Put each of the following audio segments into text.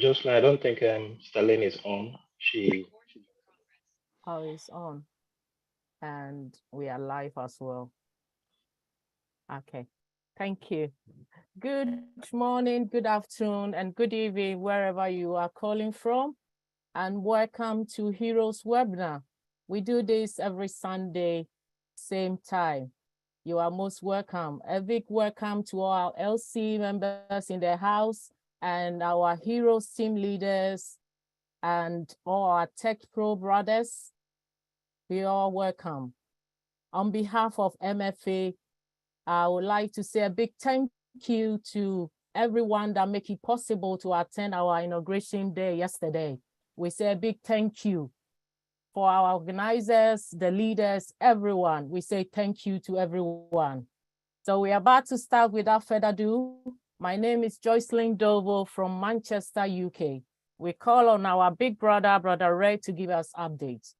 Jocelyn, I don't think Sterling is on. Oh, it's on. And we are live as well. Okay. Thank you. Good morning, good afternoon, and good evening, wherever you are calling from. And welcome to Heroes Webinar. We do this every Sunday, same time. You are most welcome. A big welcome to our LC members in the house and our Heroes team leaders and all our Tech Pro brothers. We are welcome. On behalf of MFA, I would like to say a big thank you to everyone that make it possible to attend our inauguration day yesterday. We say a big thank you for our organizers, the leaders, everyone. We say thank you to everyone. So we're about to start without further ado. My name is Jocelyn Dovo from Manchester, UK. We call on our big brother, Brother Ray, to give us updates.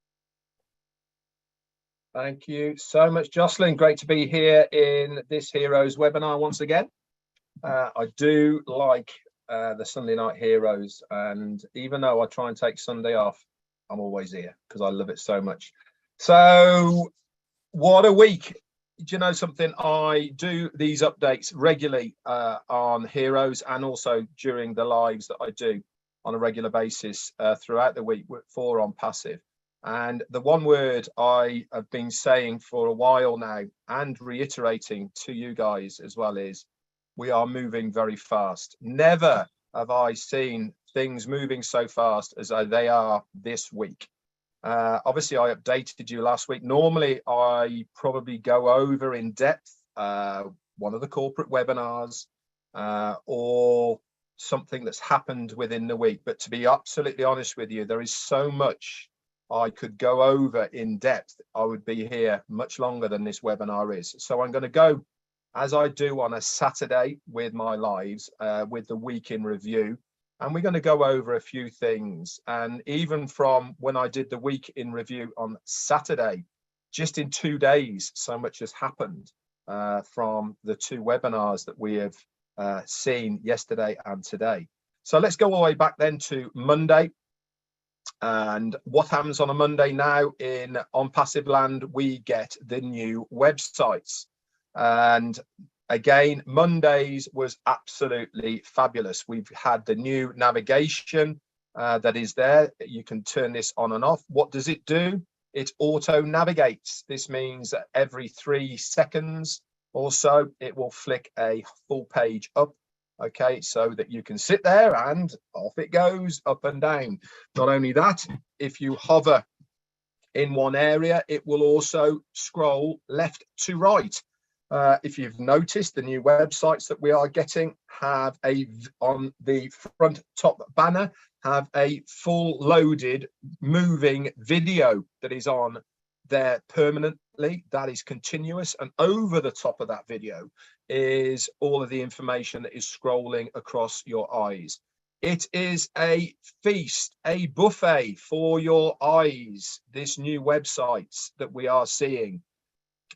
Thank you so much, Jocelyn. Great to be here in this Heroes webinar once again. I do like the Sunday Night Heroes, and even though I try and take Sunday off, I'm always here because I love it so much. So what a week. Do you know something? I do these updates regularly on Heroes and also during the lives that I do on a regular basis throughout the week for On Passive. And the one word I have been saying for a while now and reiterating to you guys as well is we are moving very fast. Never have I seen things moving so fast as they are this week. Obviously, I updated you last week. Normally, I probably go over in depth one of the corporate webinars or something that's happened within the week. But to be absolutely honest with you, there is so much I could go over in depth. I would be here much longer than this webinar is. So I'm going to go, as I do on a Saturday with my lives, with the week in review. And we're going to go over a few things. And even from when I did the week in review on Saturday, just in 2 days, so much has happened from the two webinars that we have seen yesterday and today. So let's go all the way back then to Monday. And what happens on a Monday now in On Passive Land, we get the new websites. And again, Mondays was absolutely fabulous. We've had the new navigation that is there. You can turn this on and off. What does it do? It auto navigates. This means that every 3 seconds or so, it will flick a full page up. Okay, so that you can sit there and off it goes, up and down. Not only that, if you hover in one area, it will also scroll left to right. If you've noticed, the new websites that we are getting have on the front top banner, have a full loaded moving video that is on there permanently. That is continuous, and over the top of that video is all of the information that is scrolling across your eyes. It is a feast, a buffet for your eyes, this new websites that we are seeing.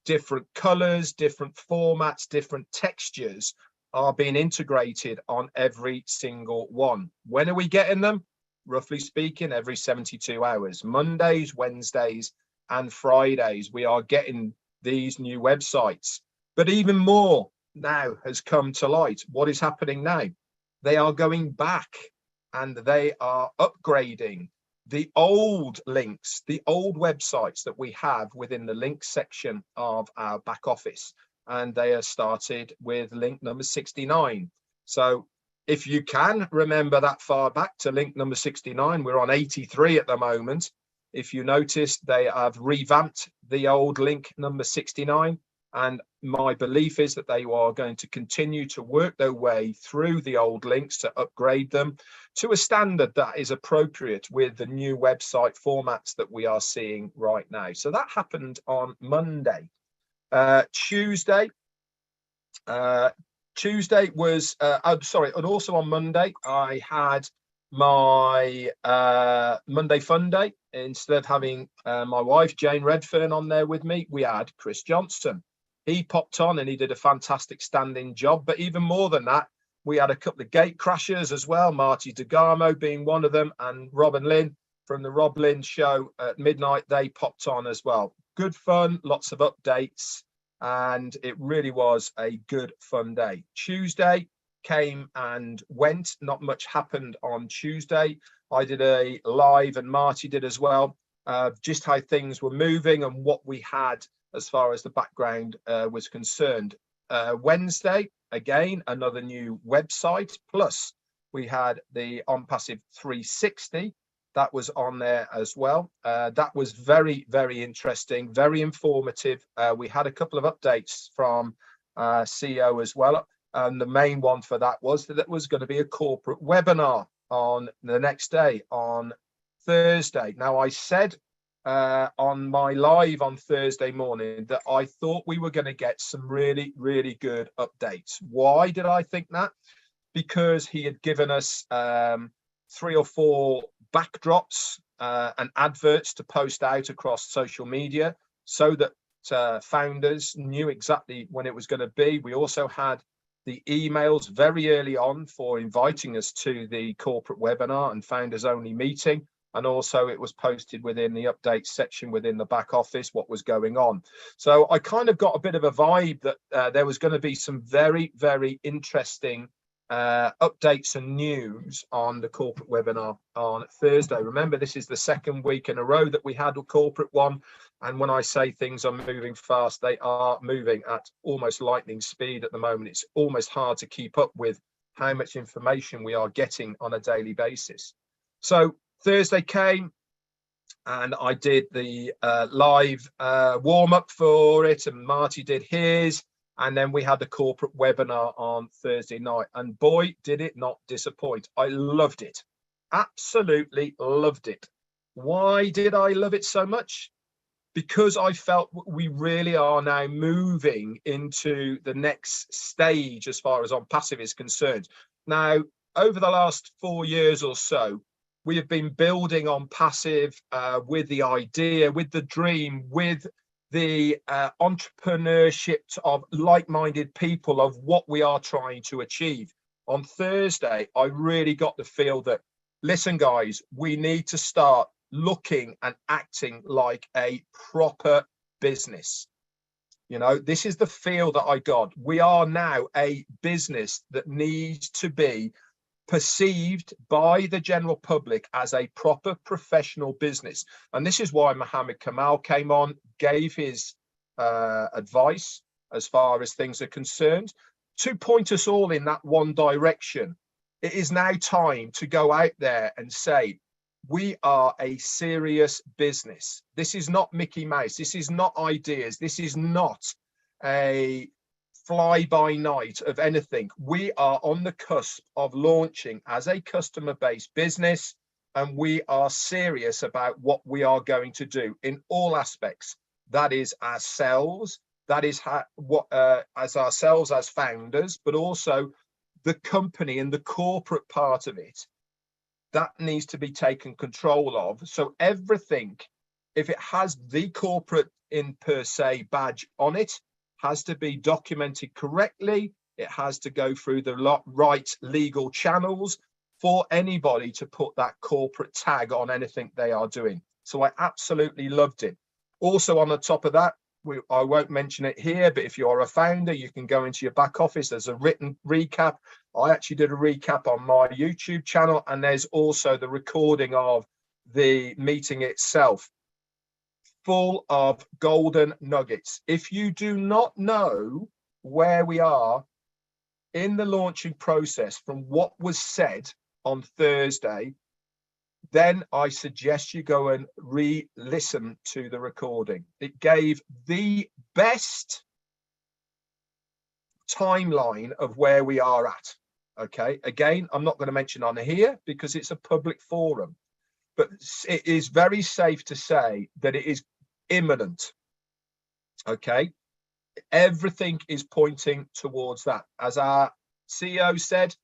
Different colors, different formats, different textures are being integrated on every single one. When are we getting them? Roughly speaking, every 72 hours. Mondays, Wednesdays, and Fridays, we are getting these new websites. But even more now has come to light. What is happening now? They are going back and they are upgrading the old links, the old websites that we have within the link section of our back office. And they are started with link number 69. So if you can remember that far back to link number 69, we're on 83 at the moment. If you notice, they have revamped the old link number 69. And my belief is that they are going to continue to work their way through the old links to upgrade them to a standard that is appropriate with the new website formats that we are seeing right now. So that happened on Monday. Tuesday was, sorry, and also on Monday, I had my Monday Fun Day. Instead of having my wife, Jane Redfern, on there with me, we had Chris Johnson. He popped on and he did a fantastic standing job. But even more than that, We had a couple of gate crashers as well, Marty DeGarmo being one of them, and Robin Lynn from the Rob Lynn show at midnight. They popped on as well. Good fun, lots of updates, and it really was a good fun day. Tuesday came and went. Not much happened on Tuesday. I did a live, and Marty did as well, just how things were moving and what we had as far as the background was concerned. Wednesday, again, another new website. Plus, we had the OnPassive 360. That was on there as well. That was very, very interesting, very informative. We had a couple of updates from CEO as well. And the main one for that was that it was going to be a corporate webinar on the next day, on Thursday. Now, I said on my live on Thursday morning that I thought we were going to get some really, really good updates. Why did I think that? Because he had given us 3 or 4 backdrops and adverts to post out across social media so that founders knew exactly when it was going to be. We also had the emails very early on for inviting us to the corporate webinar and founders only meeting. And also it was posted within the update section within the back office, what was going on. So I kind of got a bit of a vibe that there was going to be some very, very interesting updates and news on the corporate webinar on Thursday. Remember, this is the second week in a row that we had a corporate one. And when I say things are moving fast, they are moving at almost lightning speed at the moment. It's almost hard to keep up with how much information we are getting on a daily basis. So Thursday came and I did the live warm up for it, and Marty did his. And then we had the corporate webinar on Thursday night. And boy, did it not disappoint. I loved it. Absolutely loved it. Why did I love it so much? Because I felt we really are now moving into the next stage as far as OnPassive is concerned. Now, over the last 4 years or so, we have been building OnPassive with the idea, with the dream, with the entrepreneurship of like-minded people of what we are trying to achieve. On Thursday, I really got the feel that, listen, guys, we need to start looking and acting like a proper business. You know, this is the feel that I got. We are now a business that needs to be perceived by the general public as a proper professional business. And this is why Mohammed Kamal came on, gave his advice as far as things are concerned, to point us all in that one direction. It is now time to go out there and say, we are a serious business. This is not Mickey Mouse. This is not ideas. This is not a fly by night of anything. We are on the cusp of launching as a customer-based business, and we are serious about what we are going to do in all aspects. That is ourselves, that is as ourselves as founders, but also the company and the corporate part of it. That needs to be taken control of. So everything, if it has the corporate in per se badge on it, has to be documented correctly. It has to go through the right legal channels for anybody to put that corporate tag on anything they are doing. So I absolutely loved it. Also, on the top of that, I won't mention it here, but if you are a founder, you can go into your back office. There's a written recap. I actually did a recap on my YouTube channel, and there's also the recording of the meeting itself, full of golden nuggets. If you do not know where we are in the launching process from what was said on Thursday, then I suggest you go and re-listen to the recording. It gave the best timeline of where we are at. Okay, again, I'm not going to mention on here because it's a public forum, but it is very safe to say that it is imminent. Okay, everything is pointing towards that. As our CEO said,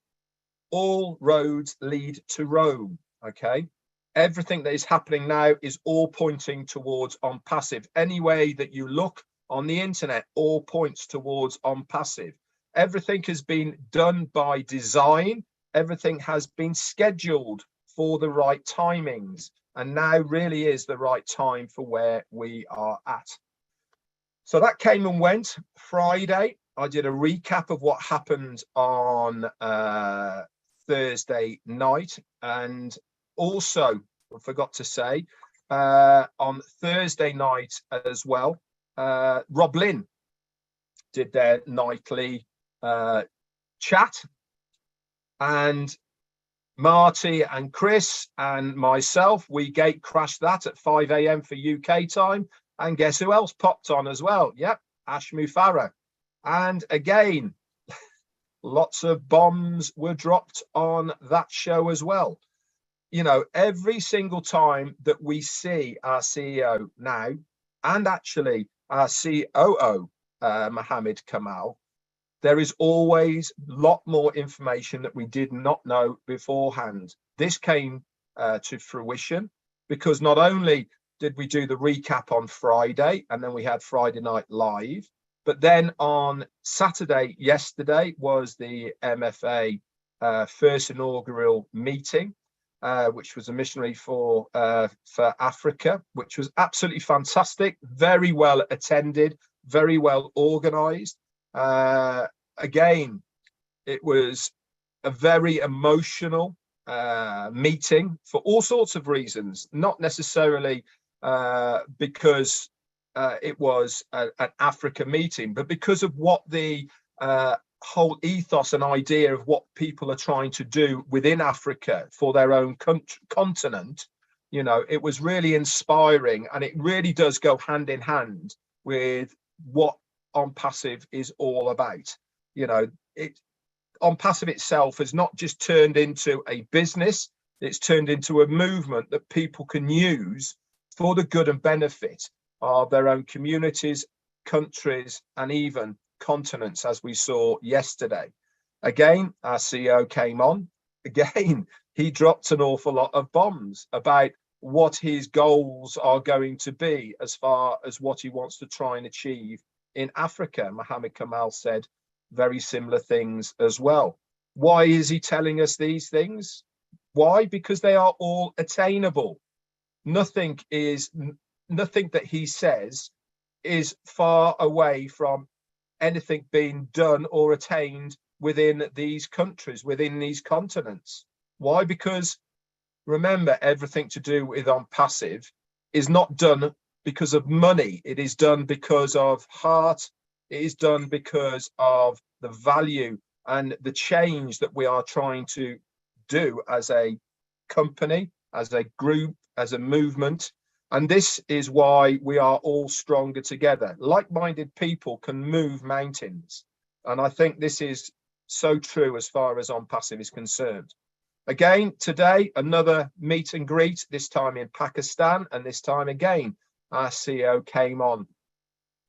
all roads lead to Rome. Okay, everything that is happening now is all pointing towards OnPassive. Any way that you look on the internet, all points towards OnPassive. Everything has been done by design. Everything has been scheduled for the right timings. And now really is the right time for where we are at. So that came and went. Friday, I did a recap of what happened on Thursday night. And also, I forgot to say, on Thursday night as well, Rob Lynn did their nightly chat, and Marty and Chris and myself, we gate crashed that at 5 a.m. for UK time. And guess who else popped on as well? Yep, Ash Mufareh. And again, lots of bombs were dropped on that show as well. You know, every single time that we see our CEO now, and actually our COO, Mohammed Kamal, there is always a lot more information that we did not know beforehand. This came to fruition because not only did we do the recap on Friday, and then we had Friday Night Live, but then on Saturday, yesterday, was the MFA first inaugural meeting, which was a missionary for Africa, which was absolutely fantastic, very well attended, very well organized. Again, it was a very emotional meeting for all sorts of reasons, not necessarily because it was an Africa meeting, but because of what the whole ethos and idea of what people are trying to do within Africa for their own continent. You know, it was really inspiring, and it really does go hand in hand with what On Passive is all about. You know, On Passive itself has not just turned into a business, it's turned into a movement that people can use for the good and benefit of their own communities, countries, and even continents, as we saw yesterday. Again, our CEO came on. Again, he dropped an awful lot of bombs about what his goals are going to be as far as what he wants to try and achieve in Africa. Mohammed Kamal said very similar things as well. Why is he telling us these things? Why? Because they are all attainable. Nothing that he says is far away from anything being done or attained within these countries, within these continents. Why? Because remember, everything to do with On Passive is not done because of money. It is done because of heart. It is done because of the value and the change that we are trying to do as a company, as a group, as a movement. And this is why we are all stronger together. Like-minded people can move mountains. And I think this is so true as far as On Passive is concerned. Again, today, another meet and greet, this time in Pakistan. And this time again, our CEO came on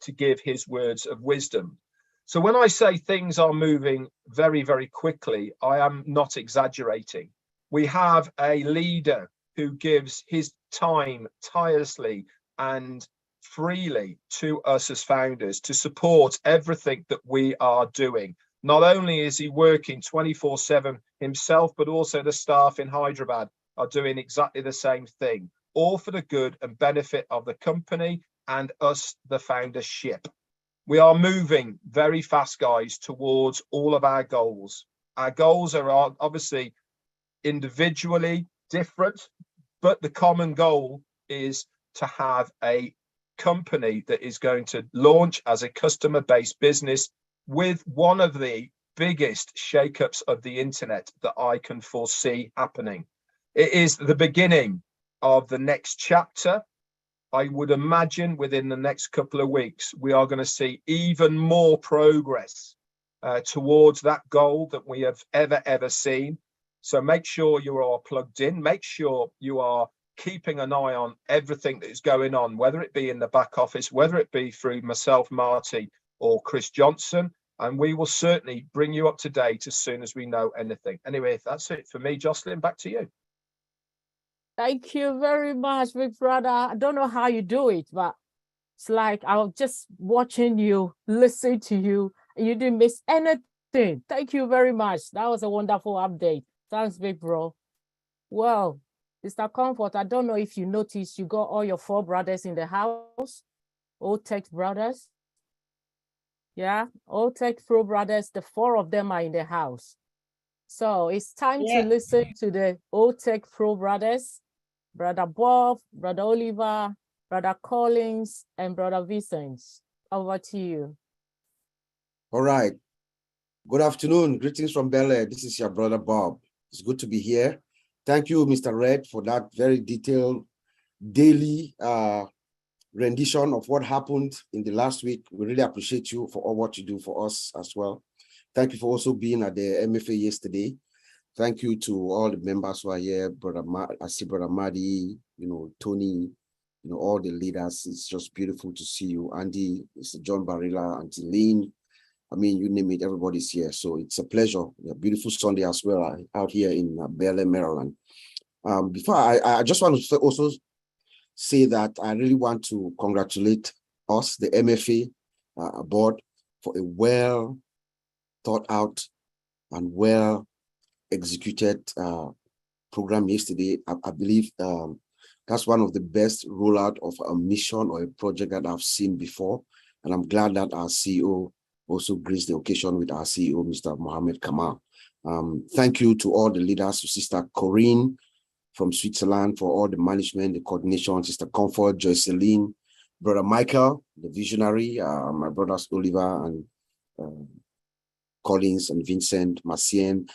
to give his words of wisdom. So when I say things are moving very, very quickly, I am not exaggerating. We have a leader who gives his time tirelessly and freely to us as founders to support everything that we are doing. Not only is he working 24/7 himself, but also the staff in Hyderabad are doing exactly the same thing, all for the good and benefit of the company and us, the foundership. We are moving very fast, guys, towards all of our goals. Our goals are obviously individually different, but the common goal is to have a company that is going to launch as a customer-based business with one of the biggest shakeups of the internet that I can foresee happening. It is the beginning of the next chapter. I would imagine within the next couple of weeks, we are going to see even more progress towards that goal that we have ever seen. So make sure you are plugged in. Make sure you are keeping an eye on everything that is going on, whether it be in the back office, whether it be through myself, Marty, or Chris Johnson. And we will certainly bring you up to date as soon as we know anything. Anyway, that's it for me. Jocelyn, back to you. Thank you very much, big brother. I don't know how you do it, but it's like I was just watching you, listening to you, and you didn't miss anything Vincent, thank you very much. That was a wonderful update. Thanks, big bro. Well, Mr. Comfort, I don't know if you noticed, you got all your 4 brothers in the house, Old Tech brothers. Yeah, Old Tech Pro brothers, the 4 of them are in the house. So it's time to listen to the Old Tech Pro brothers, Brother Bob, Brother Oliver, Brother Collins, and Brother Vincent. Over to you. All right. Good afternoon. Greetings from Bel Air. This is your brother Bob. It's good to be here. Thank you, Mr. Red, for that very detailed daily rendition of what happened in the last week. We really appreciate you for all what you do for us as well. Thank you for also being at the MFA yesterday. Thank you to all the members who are here, I see Brother Madi, Tony, all the leaders. It's just beautiful to see you. Andy, Mr. John Barilla, Auntie Lynn. I mean, you name it, everybody's here. So it's a pleasure. A beautiful Sunday as well out here in Bel Air, Maryland. Before I just want to also say that I really want to congratulate us, the MFA board, for a well thought out and well executed program yesterday. I believe that's one of the best rollout of a mission or a project that I've seen before. And I'm glad that our CEO also graced the occasion with our CEO, Mr. Mohammed Kamal. Thank you to all the leaders, to Sister Corinne from Switzerland for all the management, the coordination, Sister Comfort, Joycelyn, Brother Michael, the visionary, my brothers Oliver and Collins and Vincent, Macien,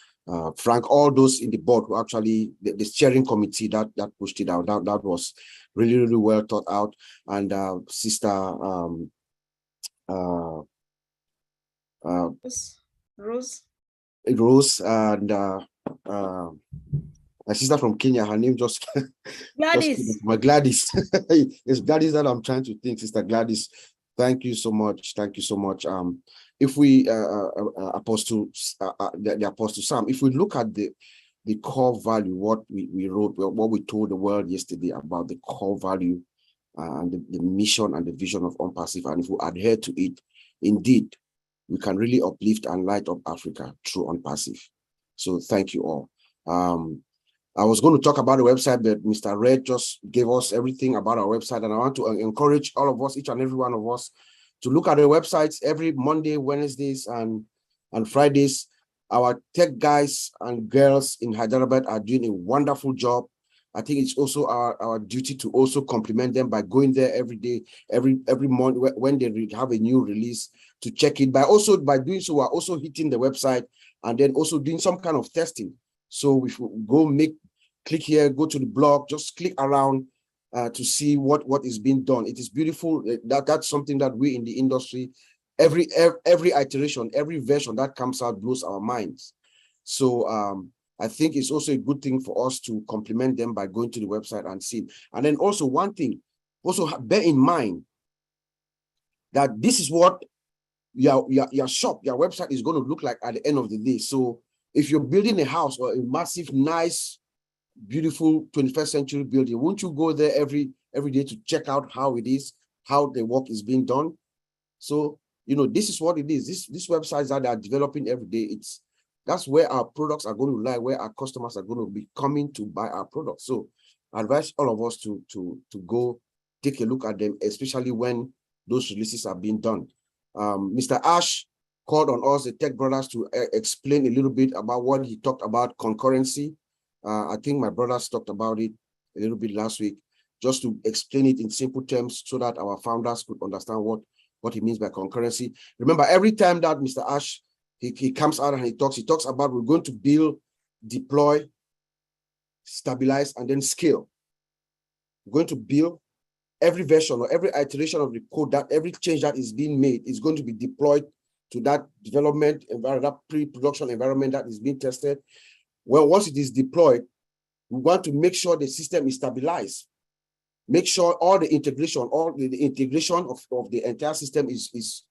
Frank, all those in the board who actually, the steering committee that pushed it out, that was really, really well thought out. And Sister Rose and my sister from Kenya, her name just Gladys. my Gladys. It's Gladys that I'm trying to think. Sister Gladys, thank you so much. Thank you so much. If we Apostle the Apostle Sam, if we look at the core value, what we wrote, what we told the world yesterday about the core value and the mission and the vision of OnPassive, and if we adhere to it, indeed, we can really uplift and light up Africa through OnPassive. So thank you all. I was going to talk about the website, but Mr. Red just gave us everything about our website, and I want to encourage all of us, each and every one of us, to look at the websites every Monday, Wednesdays, and Fridays. Our tech guys and girls in Hyderabad are doing a wonderful job. I think it's also our duty to also compliment them by going there every day, every month when they have a new release, to check it. By doing so, we're also hitting the website and then also doing some kind of testing. So if we click here, go to the blog, just click around to see what is being done. It is beautiful. That's something that we in the industry, every iteration, every version that comes out blows our minds. So I think it's also a good thing for us to compliment them by going to the website and see. And then also one thing, also bear in mind that this is what your shop, your website is going to look like at the end of the day. So if you're building a house or a massive, nice, beautiful 21st century building, won't you go there every day to check out how it is, how the work is being done? So, this is what it is. These websites that are developing every day, that's where our products are going to lie, where our customers are going to be coming to buy our products. So I advise all of us to go take a look at them, especially when those releases are being done. Mr. Ash called on us, the Tech Brothers, to explain a little bit about what he talked about, concurrency. I think my brothers talked about it a little bit last week, just to explain it in simple terms so that our founders could understand what he means by concurrency. Remember, every time that Mr. Ash, he comes out and he talks about we're going to build, deploy, stabilize, and then scale. We're going to build every version or every iteration of the code, that every change that is being made is going to be deployed to that development environment, that pre-production environment that is being tested. Well, once it is deployed, we want to make sure the system is stabilized. Make sure all the integration, of the entire system is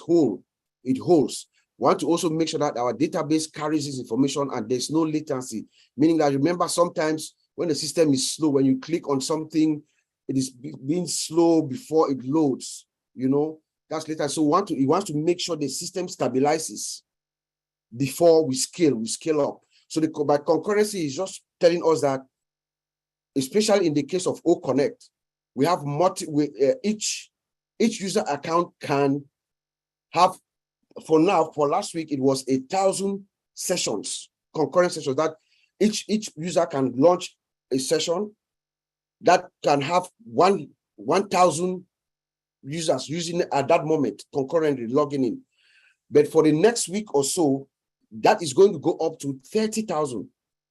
whole. It holds. We want to also make sure that our database carries this information and there's no latency. Meaning that, remember, sometimes when the system is slow, when you click on something, it is being slow before it loads. That's later. So he wants to make sure the system stabilizes. before we scale up. So by concurrency is just telling us that, especially in the case of O Connect, we have each user account can have, for last week, it was 1,000 sessions, concurrent sessions, that each user can launch a session that can have 1,000 users using it at that moment, concurrently logging in. But for the next week or so, that is going to go up to 30,000.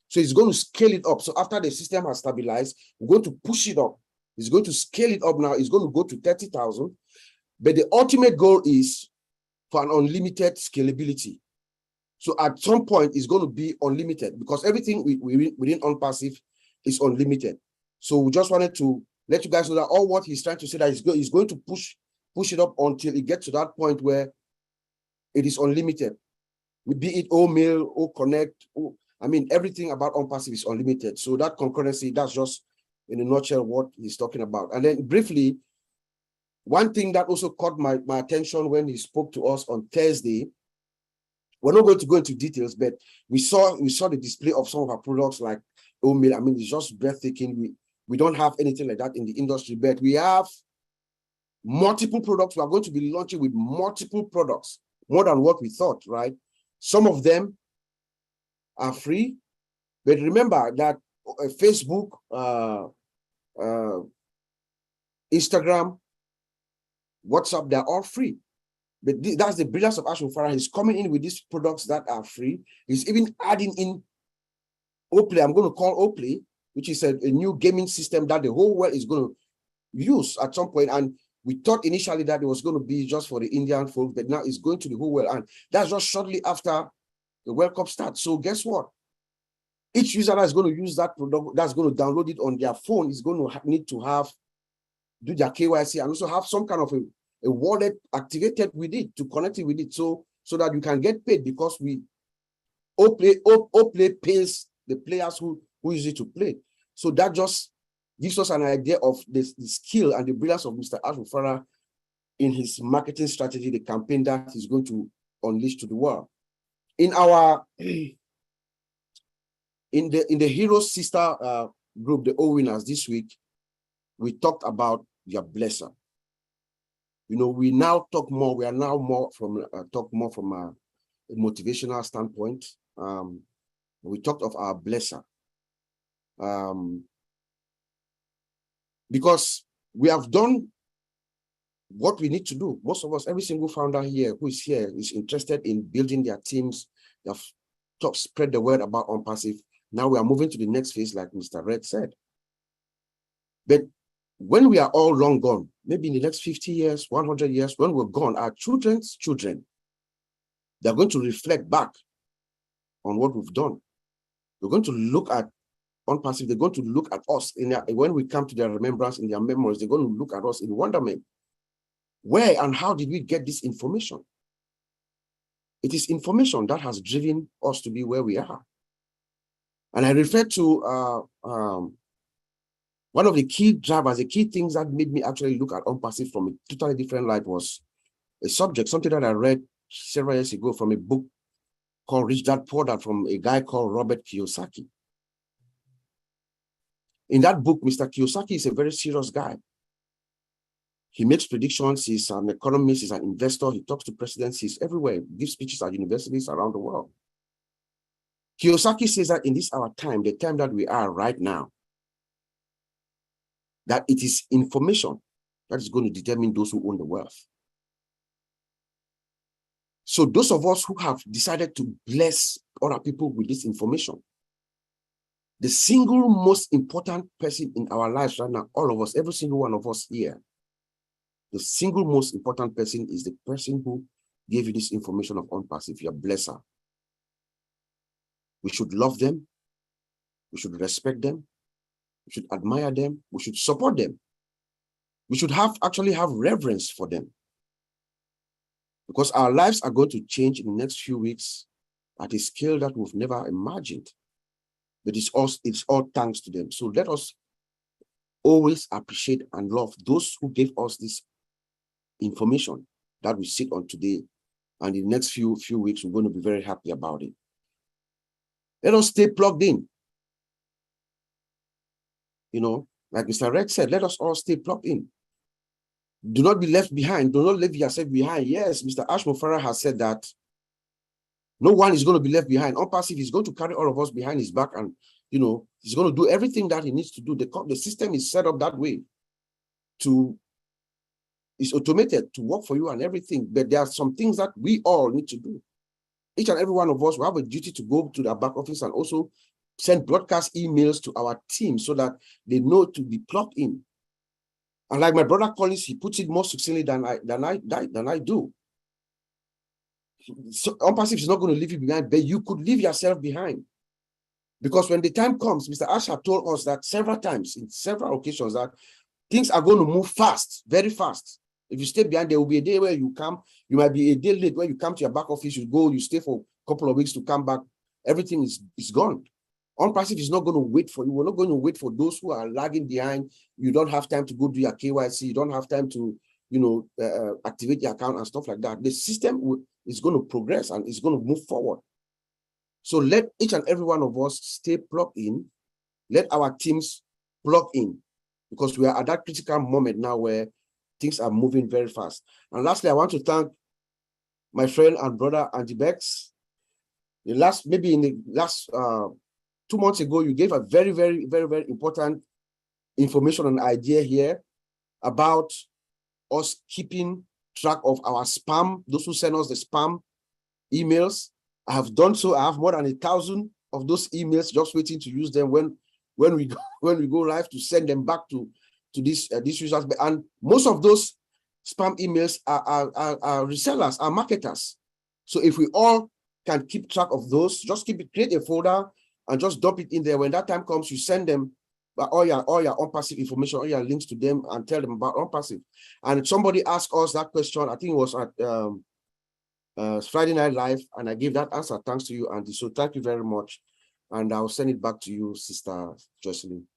So it's going to scale it up. So after the system has stabilized, we're going to push it up. It's going to scale it up now. It's going to go to 30,000. But the ultimate goal is for an unlimited scalability. So at some point, it's going to be unlimited because everything within OnPassive is unlimited. So we just wanted to let you guys know that all what he's trying to say that he's going to push it up until it gets to that point where it is unlimited. Be it O-Mail, O-Connect, everything about OnPassive is unlimited. So that concurrency, that's just in a nutshell what he's talking about. And then briefly, one thing that also caught my attention when he spoke to us on Thursday, we're not going to go into details, but we saw the display of some of our products like O-Mail. It's just breathtaking. We don't have anything like that in the industry, but we have multiple products. We are going to be launching with multiple products, more than what we thought, right? Some of them are free, but remember that Facebook, Instagram, WhatsApp, they're all free. But that's the brilliance of Ashwin Farah. He's coming in with these products that are free. He's even adding in Oplay. I'm going to call Oplay, which is a new gaming system that the whole world is going to use at some point. And we thought initially that it was going to be just for the Indian folk, but now it's going to the whole world. And that's just shortly after the World Cup starts. So guess what? Each user that's going to use that product, that's going to download it on their phone, is going to need to do their KYC and also have some kind of a wallet activated with it to connect it with it, so that you can get paid, because Oplay pays the players who use it to play. So that just gives us an idea of the skill and the brilliance of Mr. Ashwin Farah in his marketing strategy, the campaign that he's going to unleash to the world. In our in the Heroes sister group, the O-Winners, this week, we talked about your blesser. We now talk more. We are now talk more from a motivational standpoint. We talked of our blesser, because we have done what we need to do. Most of us, every single founder here who is here, is interested in building their teams. They have spread the word about OnPassive. Now we are moving to the next phase, like Mr. Red said. But when we are all long gone, maybe in the next 50 years, 100 years, when we're gone, our children's children, they're going to reflect back on what we've done. They're going to look at OnPassive. They're going to look at us when we come to their remembrance, in their memories. They're going to look at us in wonderment. Where and how did we get this information? It is information that has driven us to be where we are. And I refer to one of the key drivers, the key things that made me actually look at OnPassive from a totally different light was something that I read several years ago from a book called Rich Dad Poor Dad, from a guy called Robert Kiyosaki. In that book, Mr. Kiyosaki is a very serious guy. He makes predictions. He's an economist. He's an investor. He talks to presidents. He's everywhere. He gives speeches at universities around the world. Kiyosaki says that in our time, the time that we are right now, that it is information that is going to determine those who own the wealth. So those of us who have decided to bless other people with this information, the single most important person in our lives right now, all of us, every single one of us here, the single most important person is the person who gave you this information of OnPassive, your blesser. We should love them. We should respect them. We should admire them. We should support them. We should actually have reverence for them. Because our lives are going to change in the next few weeks at a scale that we've never imagined. But it's all thanks to them. So let us always appreciate and love those who gave us this information that we sit on today And in the next few weeks, we're going to be very happy about it. Let us stay plugged in. You know, like Mr. Rex said, let us all stay plugged in. Do not be left behind. Do not leave yourself behind. Yes, Mr. Ashmo Farah has said that no one is going to be left behind. OnPassive is going to carry all of us behind his back, and you know, he's going to do everything that he needs to do. The system is set up that way it's automated to work for you and everything. But there are some things that we all need to do. Each and every one of us will have a duty to go to the back office and also send broadcast emails to our team so that they know to be plugged in. And like my brother Collins, he puts it more succinctly than I do. So OnPassive is not going to leave you behind, but you could leave yourself behind. Because when the time comes, Mr. Asher told us that several times, in several occasions, that things are going to move fast, very fast. If you stay behind, there will be a day where you come, you might be a day late when you come to your back office, you go, you stay for a couple of weeks to come back, everything is gone. OnPassive is not going to wait for you. We're not going to wait for those who are lagging behind. You don't have time to go do your KYC. You don't have time to, you know, activate your account and stuff like that. The system is going to progress and it's going to move forward. So let each and every one of us stay plugged in. Let our teams plug in, because we are at that critical moment now where things are moving very fast. And lastly, I want to thank my friend and brother, Andy Bex. In the last 2 months ago, you gave a very, very, very, very important information and idea here about us keeping track of our spam, those who send us the spam emails. I have done so. I have more than 1,000 of those emails just waiting to use them when we go live, to send them back to these users. And most of those spam emails are resellers, are marketers. So if we all can keep track of those, just create a folder and just dump it in there. When that time comes, you send them all your OnPassive information, all your links to them, and tell them about OnPassive. And somebody asked us that question, I think it was at Friday Night Live, and I gave that answer. Thanks to you, Andy. So thank you very much. And I'll send it back to you, Sister Jocelyn.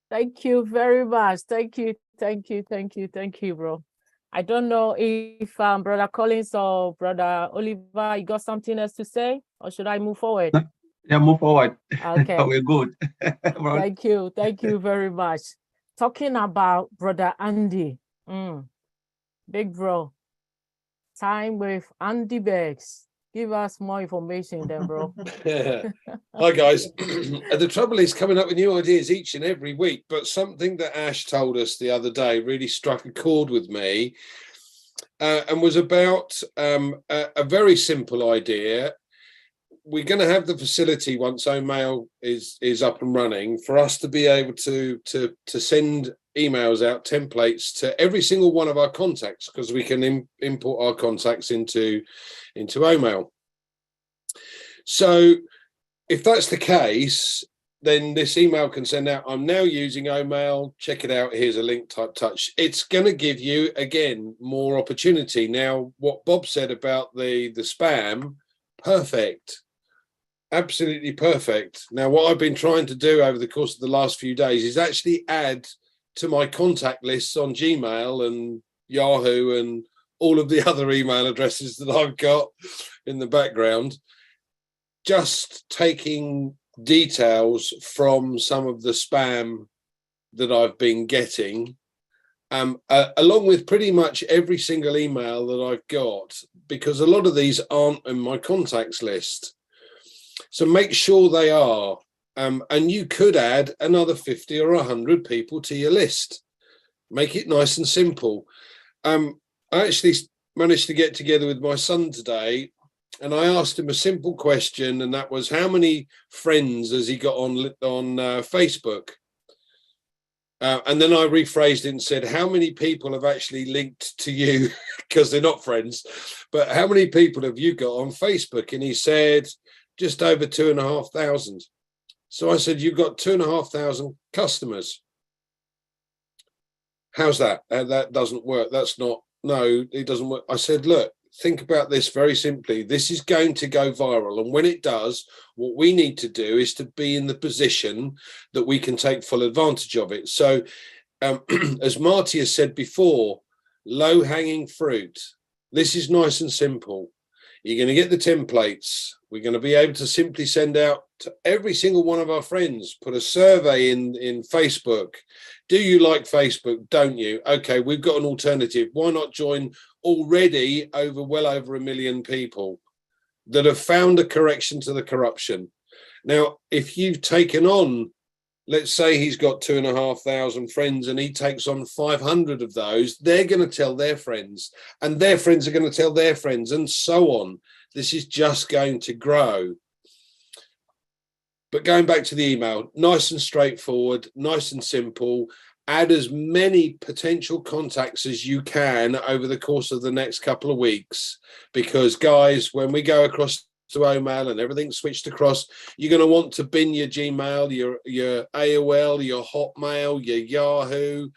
Thank you very much. Thank you, bro. I don't know if Brother Collins or Brother Oliver, you got something else to say, or should I move forward? Yeah, move forward. Okay. We're good. Thank you very much. Talking about Brother Andy, big bro, time with Andy Bex. Give us more information then, bro. Hi, guys. The trouble is coming up with new ideas each and every week, but something that Ash told us the other day really struck a chord with me and was about a very simple idea. We're going to have the facility once OMail is up and running for us to be able to send emails out, templates to every single one of our contacts, because we can import our contacts into OMail. So if that's the case, then this email can send out, I'm now using OMail, check it out, here's a link, type touch. It's going to give you, again, more opportunity. Now, what Bob said about the spam, perfect. Absolutely perfect. Now, what I've been trying to do over the course of the last few days is actually add to my contact lists on Gmail and Yahoo and all of the other email addresses that I've got in the background, just taking details from some of the spam that I've been getting, along with pretty much every single email that I've got, because a lot of these aren't in my contacts list. So make sure they are. And you could add another 50 or 100 people to your list. Make it nice and simple. I actually managed to get together with my son today, and I asked him a simple question, and that was, how many friends has he got on Facebook? And then I rephrased it and said, how many people have actually linked to you, because they're not friends, but how many people have you got on Facebook? And he said, just over 2,500. So I said, you've got 2,500 customers. How's that? That doesn't work. That's not, no, it doesn't work. I said, look, think about this very simply. This is going to go viral. And when it does, what we need to do is to be in the position that we can take full advantage of it. So as Marty has said before, low-hanging fruit. This is nice and simple. You're going to get the templates. We're going to be able to simply send out to every single one of our friends, put a survey in Facebook. Do you like Facebook? Don't you? Okay, we've got an alternative. Why not join already well over 1 million people that have found a correction to the corruption? Now, if you've taken on, let's say he's got 2,500 friends and he takes on 500 of those, they're going to tell their friends and their friends are going to tell their friends and so on. This is just going to grow. But going back to the email, nice and straightforward, nice and simple. Add as many potential contacts as you can over the course of the next couple of weeks, because guys, when we go across to OMAL and everything's switched across, you're going to want to bin your Gmail, your AOL, your Hotmail, your Yahoo,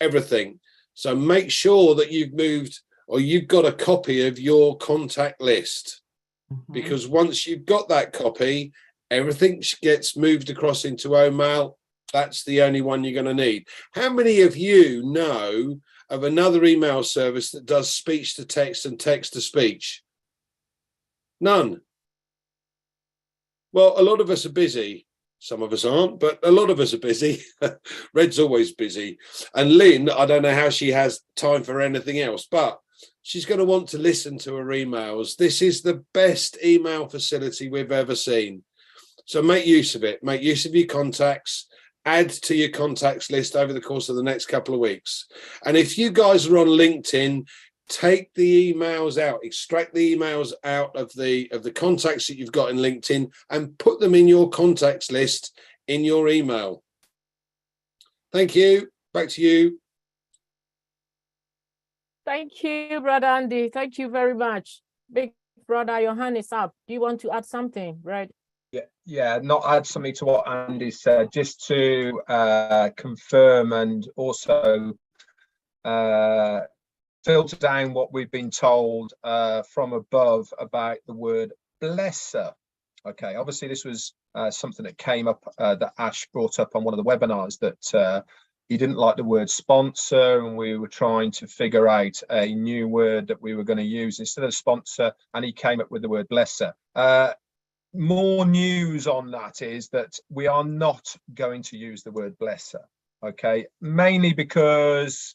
everything. So make sure that you've moved or you've got a copy of your contact list, because once you've got that copy, everything gets moved across into OMAL. That's the only one you're going to need. How many of you know of another email service that does speech to text and text to speech? None. Well, a lot of us are busy. Some of us aren't, but a lot of us are busy. Red's always busy. And Lynn, I don't know how she has time for anything else, but she's going to want to listen to her emails. This is the best email facility we've ever seen. So make use of it. Make use of your contacts. Add to your contacts list over the course of the next couple of weeks. And if you guys are on LinkedIn, take the emails out, extract the emails out of the contacts that you've got in LinkedIn and put them in your contacts list in your email. Thank you. Back to you. Thank you, Brother Andy. Thank you very much. Big brother, your hand is up. Do you want to add something, right? Yeah, not add something to what Andy said, just to confirm and also filter down what we've been told from above about the word blesser. Okay, obviously this was something that came up that Ash brought up on one of the webinars, that he didn't like the word sponsor, and we were trying to figure out a new word that we were going to use instead of sponsor, and he came up with the word blesser. More news on that is that we are not going to use the word blesser, okay, mainly because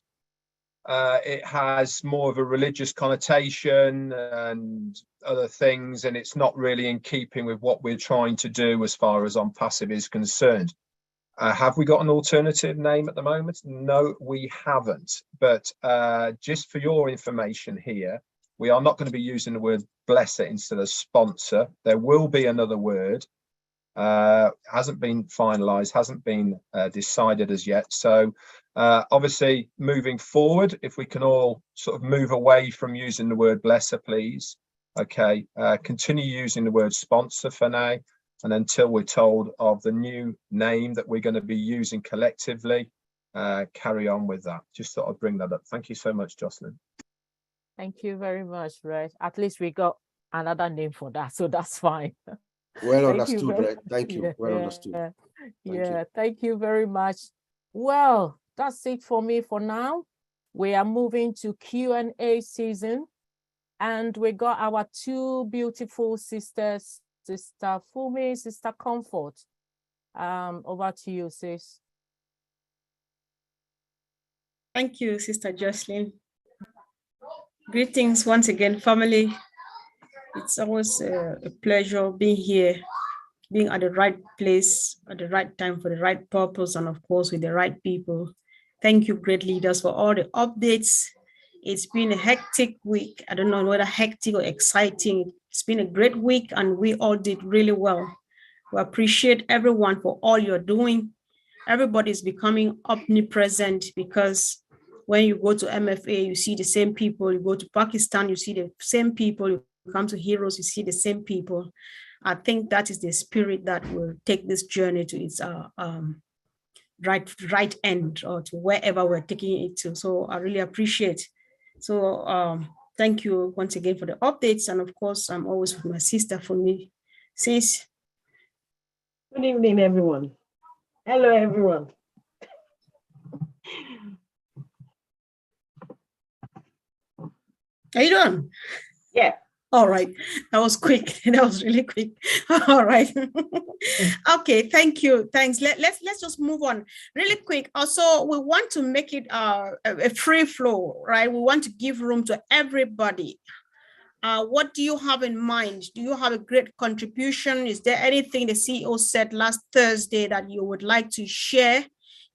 it has more of a religious connotation and other things, and it's not really in keeping with what we're trying to do as far as OnPassive is concerned. Have we got an alternative name at the moment? No, we haven't. But just for your information here, we are not going to be using the word blesser instead of sponsor. There will be another word. Hasn't been finalized, hasn't been decided as yet. So obviously moving forward, if we can all sort of move away from using the word blesser, please. Okay, continue using the word sponsor for now, and until we're told of the new name that we're going to be using collectively, carry on with that. Just thought I'd bring that up. Thank you so much, Jocelyn. Thank you very much, Red. At least we got another name for that, so that's fine. Well understood, right? Thank you. Well understood. Thank you very much. Well, that's it for me for now. We are moving to Q&A season, and we got our two beautiful sisters, Sister Fumi, Sister Comfort. Over to you, sis. Thank you, Sister Jocelyn. Greetings once again, family. It's always a pleasure being here, being at the right place, at the right time, for the right purpose, and of course with the right people. Thank you, great leaders, for all the updates. It's been a hectic week. I don't know whether hectic or exciting. It's been a great week, and we all did really well. We appreciate everyone for all you're doing. Everybody's becoming omnipresent, because when you go to MFA, you see the same people. You go to Pakistan, you see the same people. You come to Heroes, you see the same people. I think that is the spirit that will take this journey to its right end, or to wherever we're taking it to. So I really appreciate. So thank you once again for the updates. And of course, I'm always with my sister Fumi. Sis. Good evening, everyone. Hello, everyone. Are you done? Yeah. All right. That was quick. That was really quick. All right. Okay. Thank you. Thanks. Let's just move on really quick. Also, we want to make it a free flow, right? We want to give room to everybody. What do you have in mind? Do you have a great contribution? Is there anything the CEO said last Thursday that you would like to share?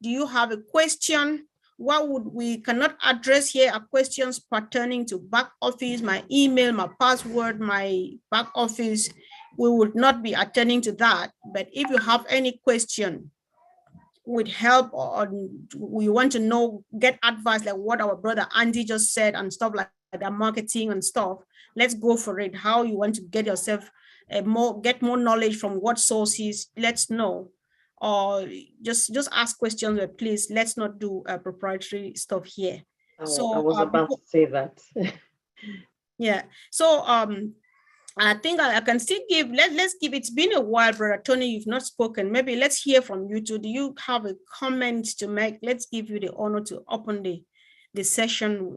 Do you have a question? What would we cannot address here are questions pertaining to back office, my email, my password, my back office. We would not be attending to that. But if you have any question with help or we want to know, get advice like what our brother Andy just said and stuff like that, marketing and stuff, let's go for it. How you want to get yourself get more knowledge from what sources, let's know. Or just ask questions, but please let's not do proprietary stuff here. I was about to say that. Yeah. So I think I can still give, let's give, it's been a while, Brother Tony, you've not spoken. Maybe let's hear from you too. Do you have a comment to make? Let's give you the honor to open the session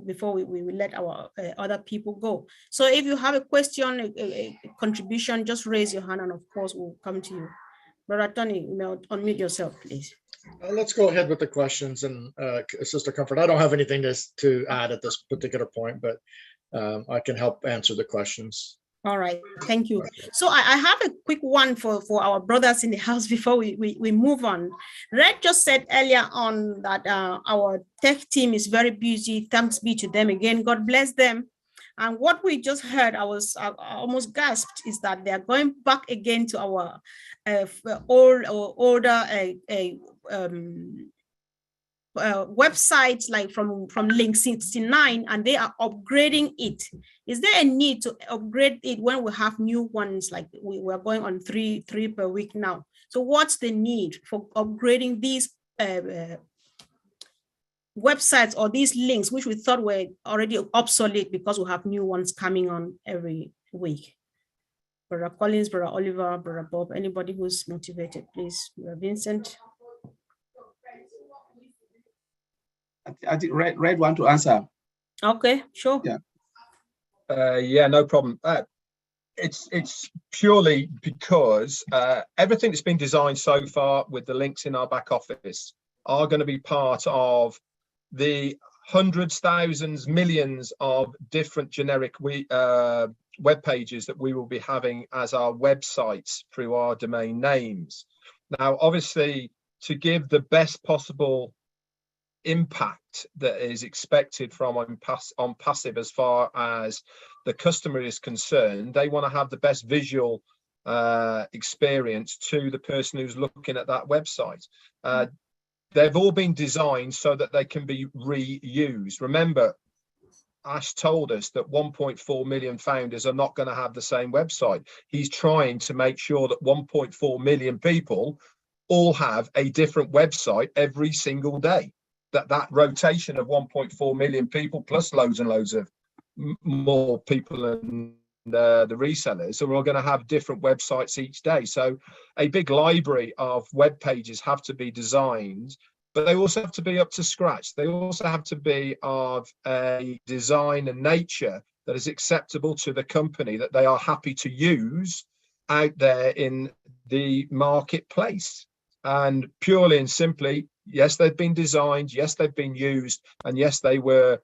before we let our other people go. So if you have a question, a contribution, just raise your hand and of course we'll come to you. Brother Tony, you may unmute yourself, please. Let's go ahead with the questions. And Sister Comfort, I don't have anything to add at this particular point, but I can help answer the questions. All right, thank you. So I have a quick one for our brothers in the house before we move on. Red just said earlier on that our tech team is very busy. Thanks be to them again. God bless them. And what we just heard, I almost gasped, is that they are going back again to our older websites like from Link 69, and they are upgrading it. Is there a need to upgrade it when we have new ones? Like we're going on three per week now. So what's the need for upgrading these websites or these links, which we thought were already obsolete because we have new ones coming on every week? Brother Collins, Brother Oliver, Brother Bob, anybody who's motivated, please. Brother Vincent. I think Red want to answer. Okay, sure. Yeah. Yeah, no problem. It's purely because everything that's been designed so far with the links in our back office are going to be part of the hundreds, thousands, millions of different generic web pages that we will be having as our websites through our domain names. Now, obviously, to give the best possible impact that is expected from on passive as far as the customer is concerned, they want to have the best visual experience to the person who's looking at that website. They've all been designed so that they can be reused. Remember, Ash told us that 1.4 million founders are not going to have the same website. He's trying to make sure that 1.4 million people all have a different website every single day. That rotation of 1.4 million people plus loads and loads of more people and the resellers are all going to have different websites each day. So a big library of web pages have to be designed, but they also have to be up to scratch. They also have to be of a design and nature that is acceptable to the company, that they are happy to use out there in the marketplace. And purely and simply, yes, they've been designed, yes, they've been used, and yes, they were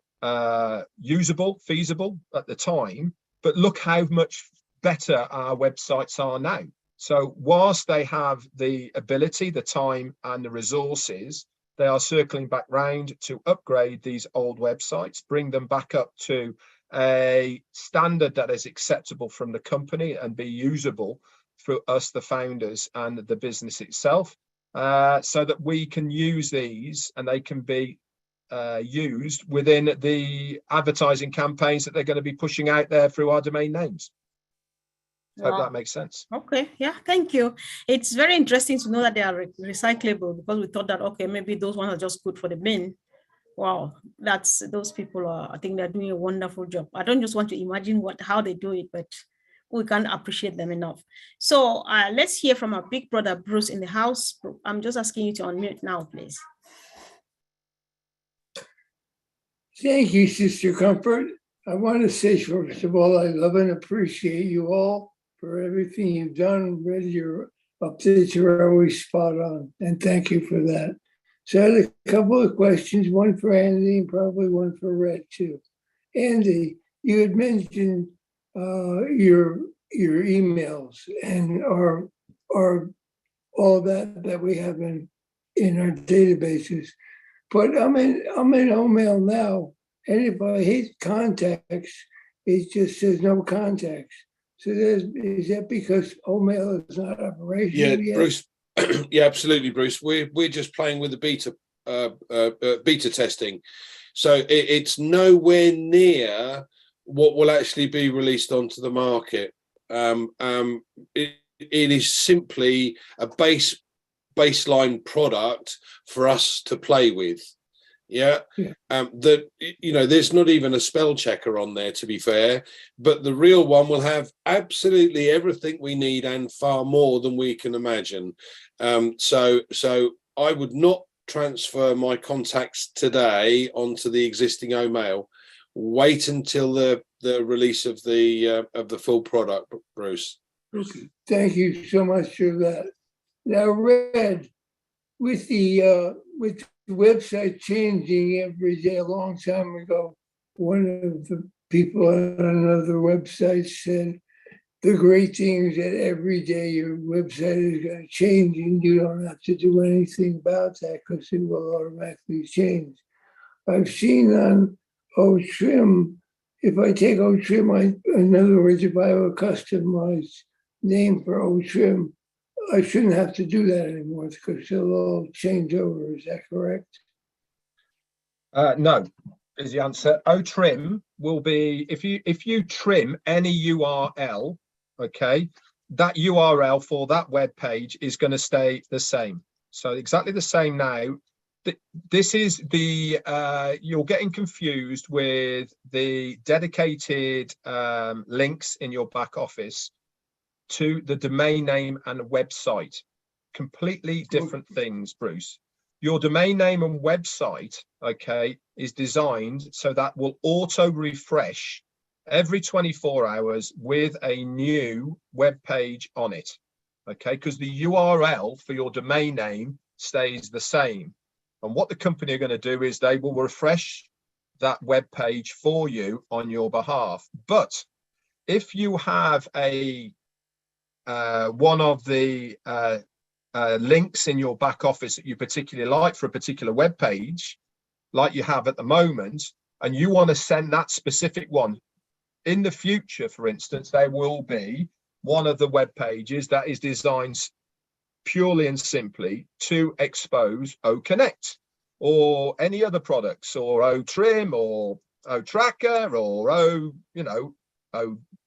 usable, feasible at the time, but look how much better our websites are now. So whilst they have the ability, the time and the resources, they are circling back round to upgrade these old websites, bring them back up to a standard that is acceptable from the company and be usable for us, the founders, and the business itself, so that we can use these and they can be used within the advertising campaigns that they're going to be pushing out there through our domain names. Hope that makes sense. Okay, yeah, thank you. It's very interesting to know that they are recyclable, because we thought that, okay, maybe those ones are just good for the bin. Wow, those people are, I think they're doing a wonderful job. I don't just want to imagine how they do it, but we can't appreciate them enough. So let's hear from our big brother Bruce in the house. I'm just asking you to unmute now, please. Thank you, Sister Comfort. I want to say, first of all, I love and appreciate you all for everything you've done. Read your updates are always spot on, and thank you for that. So I had a couple of questions, one for Andy and probably one for Red too. Andy, you had mentioned your emails and our all that we have in our databases. But I'm in Omail now, and if I hit contacts, it just says no contacts. So is that because Omail is not operational yet? Bruce. Yeah, absolutely, Bruce. We're just playing with the beta testing, so it's nowhere near what will actually be released onto the market. It is simply a baseline product for us to play with. That, you know, there's not even a spell checker on there, to be fair, but the real one will have absolutely everything we need and far more than we can imagine. So I would not transfer my contacts today onto the existing Omail. Wait until the release of the full product, Bruce. Okay. Thank you so much for that. Now, Red, with the website changing every day, a long time ago, one of the people on another website said the great thing is that every day your website is going to change and you don't have to do anything about that because it will automatically change. I've seen on OTrim, if I take OTrim, in other words, if I have a customized name for OTrim, I shouldn't have to do that anymore because it'll all change over. Is that correct? No, is the answer. OTrim will be, if you trim any URL, okay, that URL for that web page is going to stay the same. So exactly the same now. This is the you're getting confused with the dedicated links in your back office to the domain name and website. Completely different things, Bruce. Your domain name and website, okay, is designed so that will auto refresh every 24 hours with a new web page on it, okay, because the URL for your domain name stays the same. And what the company are going to do is they will refresh that web page for you on your behalf. But if you have a one of the links in your back office that you particularly like for a particular web page, like you have at the moment, and you want to send that specific one in the future, for instance, there will be one of the web pages that is designed purely and simply to expose OConnect or any other products, or OTrim or OTracker or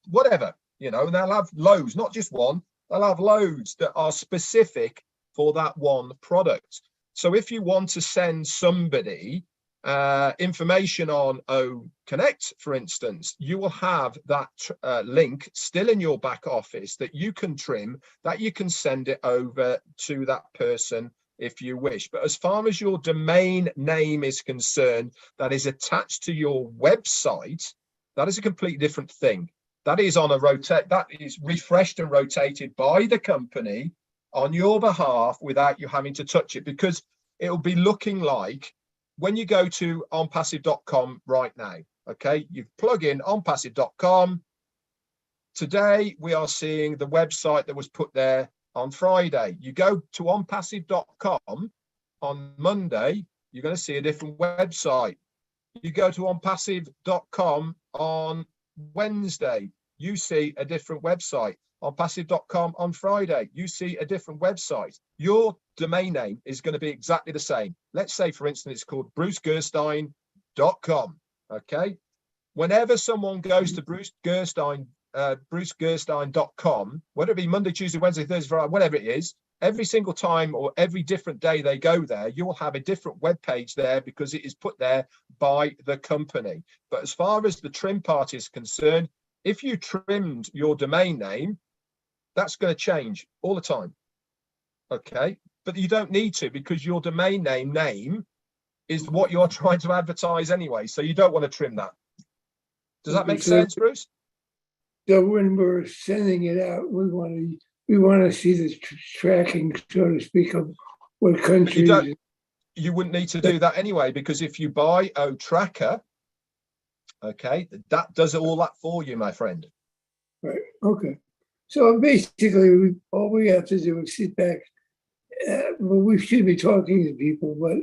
whatever, you know, and they'll have loads, not just one, they'll have loads that are specific for that one product. So if you want to send somebody information on OConnect, for instance, you will have that link still in your back office that you can trim, that you can send it over to that person if you wish. But as far as your domain name is concerned, that is attached to your website, that is a completely different thing. That is on a rotate, that is refreshed and rotated by the company on your behalf without you having to touch it, because it'll be looking like when you go to onpassive.com right now, okay, you plug in onpassive.com. Today, we are seeing the website that was put there on Friday. You go to onpassive.com on Monday, you're going to see a different website. You go to onpassive.com on Wednesday, you see a different website. Onpassive.com on Friday, you see a different website. Your domain name is going to be exactly the same. Let's say, for instance, it's called brucegerstein.com. Okay. Whenever someone goes to brucegerstein.com, whether it be Monday, Tuesday, Wednesday, Thursday, Friday, whatever it is, every single time or every different day they go there, you will have a different web page there because it is put there by the company. But as far as the trim part is concerned, if you trimmed your domain name, that's going to change all the time. Okay, but you don't need to, because your domain name is what you're trying to advertise anyway, so you don't want to trim that. Does that make So- sense, Bruce? So when we're sending it out, we want to see the tracking, so to speak, of what But countries. you wouldn't need to do that anyway, because if you buy OTracker, okay, that does all that for you, my friend. Right, okay. So basically, all we have to do is sit back. Well, we should be talking to people, but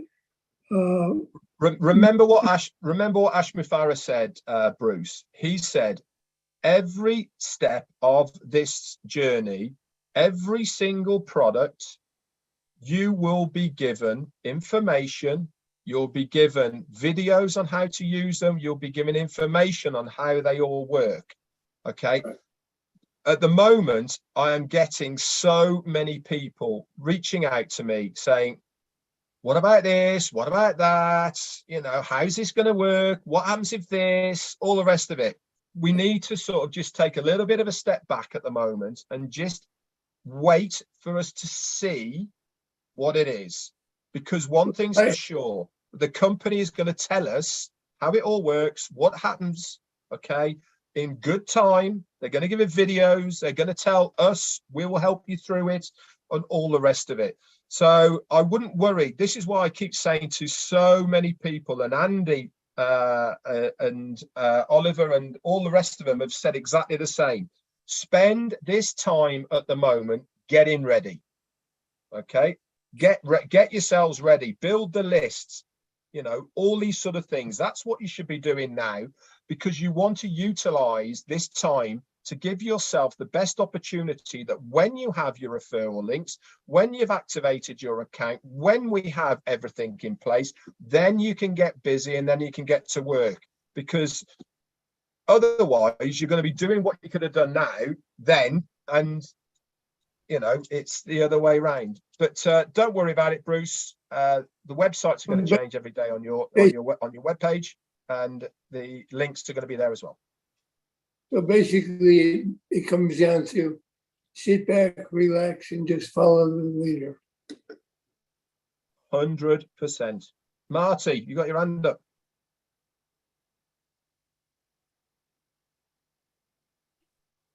Remember what Ash Mufareh said, Bruce. He said, every step of this journey, every single product, you will be given information. You'll be given videos on how to use them. You'll be given information on how they all work. Okay. At the moment, I am getting so many people reaching out to me saying, what about this? What about that? You know, how's this going to work? What happens if this? All the rest of it. We need to sort of just take a little bit of a step back at the moment and just wait for us to see what it is. Because one thing's for sure, the company is going to tell us how it all works, what happens, okay, in good time. They're going to give it videos. They're going to tell us, we will help you through it, and all the rest of it. So I wouldn't worry. This is why I keep saying to so many people, and Andy and Oliver and all the rest of them have said exactly the same. Spend this time at the moment getting ready. Okay, get yourselves ready, build the lists, you know, all these sort of things. That's what you should be doing now, because you want to utilize this time to give yourself the best opportunity that when you have your referral links, when you've activated your account, when we have everything in place, then you can get busy and then you can get to work. Because otherwise you're going to be doing what you could have done now, then, and you know, it's the other way around. But don't worry about it, Bruce. The websites are going to change every day on your webpage, and the links are going to be there as well. So basically, it comes down to sit back, relax, and just follow the leader. 100%. Marty, you got your hand up.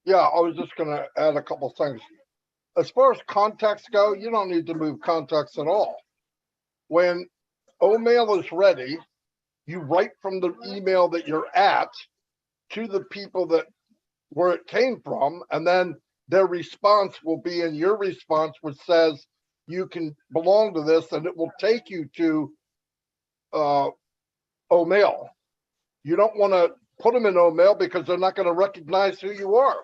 Yeah, I was just going to add a couple things. As far as contacts go, you don't need to move contacts at all. When Omail is ready, you write from the email that you're at to the people that where it came from, and then their response will be in your response, which says you can belong to this, and it will take you to Omail. You don't want to put them in Omail because they're not going to recognize who you are.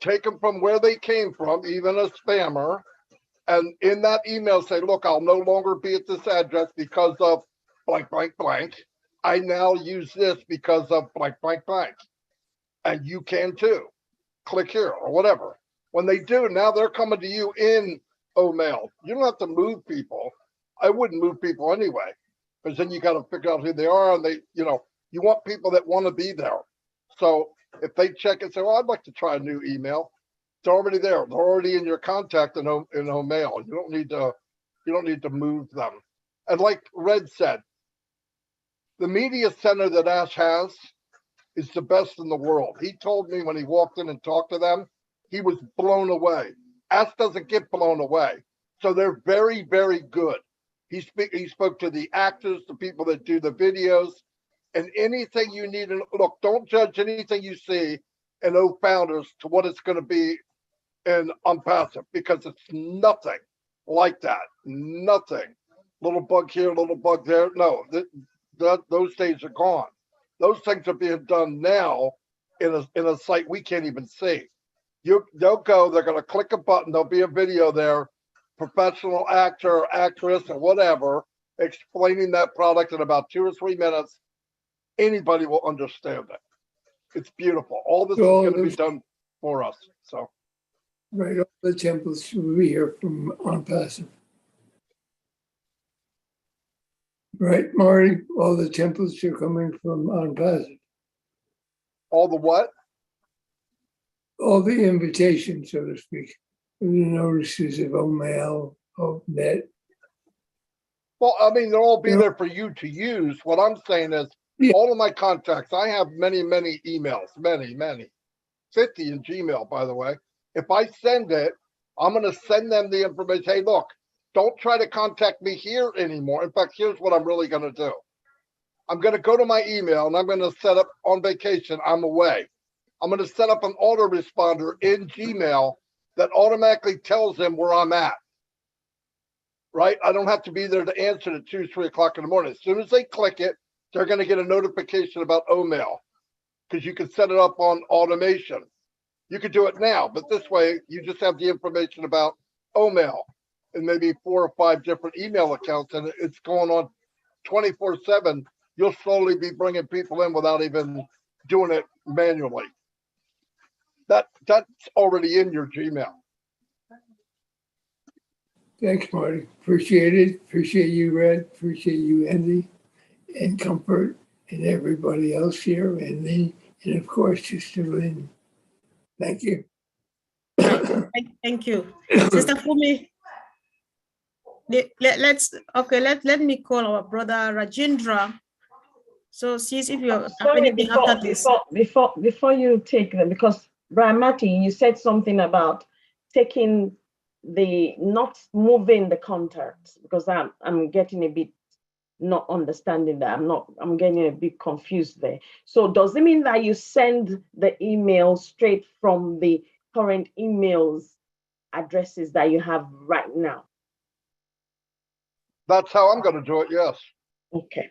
Take them from where they came from, even a spammer, and in that email say, look, I'll no longer be at this address because of blank, blank, blank. I now use this because of blank, blank, blank. And you can too. Click here or whatever. When they do, now they're coming to you in Omail. You don't have to move people. I wouldn't move people anyway, because then you got to figure out who they are, and they, you know, you want people that want to be there. So if they check and say, well, I'd like to try a new email, it's already there. They're already in your contact in Omail. You don't need to move them. And like Red said, the media center that Ash has is the best in the world. He told me when he walked in and talked to them, he was blown away. Ash doesn't get blown away. So they're very, very good. He spoke to the actors, the people that do the videos, and anything you need. And look, don't judge anything you see in OFounders to what it's going to be in OnPassive, because it's nothing like that. Nothing. Little bug here, little bug there. No, those days are gone. Those things are being done now in a site we can't even see. They'll go, they're going to click a button, there'll be a video there, professional actor, actress, or whatever, explaining that product in about 2 or 3 minutes. Anybody will understand it. It's beautiful. All this is going to be done for us. So, right, all the templates will be here from OnPassive. Right, Marty, all the templates are coming from OnPassive. All the what? All the invitations, so to speak. The notices of Omail, ONet. Well, I mean, they'll all be there for you to use. What I'm saying is, Yeah. all of my contacts. I have many, many emails, many, 50 in Gmail, by the way. If I send it, I'm going to send them the information. Hey, look, don't try to contact me here anymore. In fact, here's what I'm really going to do. I'm going to go to my email and I'm going to set up on vacation. I'm away. I'm going to set up an autoresponder in Gmail that automatically tells them where I'm at. Right? I don't have to be there to answer at 2, 3 o'clock in the morning. As soon as they click it, they're going to get a notification about OMail because you can set it up on automation. You could do it now, but this way you just have the information about OMail and maybe 4 or 5 different email accounts, and it's going on 24/7. You'll slowly be bringing people in without even doing it manually. That's already in your Gmail. Thanks, Marty. Appreciate it. Appreciate you, Red. Appreciate you, Andy, and Comfort, and everybody else here, and me, and of course, Sister Lynn. Thank you. Thank you. Sister Fumi, let me call our brother Rajendra. So see if you have Sorry, anything after this. before you take them, because Brian Martin, you said something about taking not moving the contacts, because I'm getting a bit not understanding that. I'm getting a bit confused there. So does it mean that you send the email straight from the current emails addresses that you have right now? That's how I'm going to do it. Yes. Okay.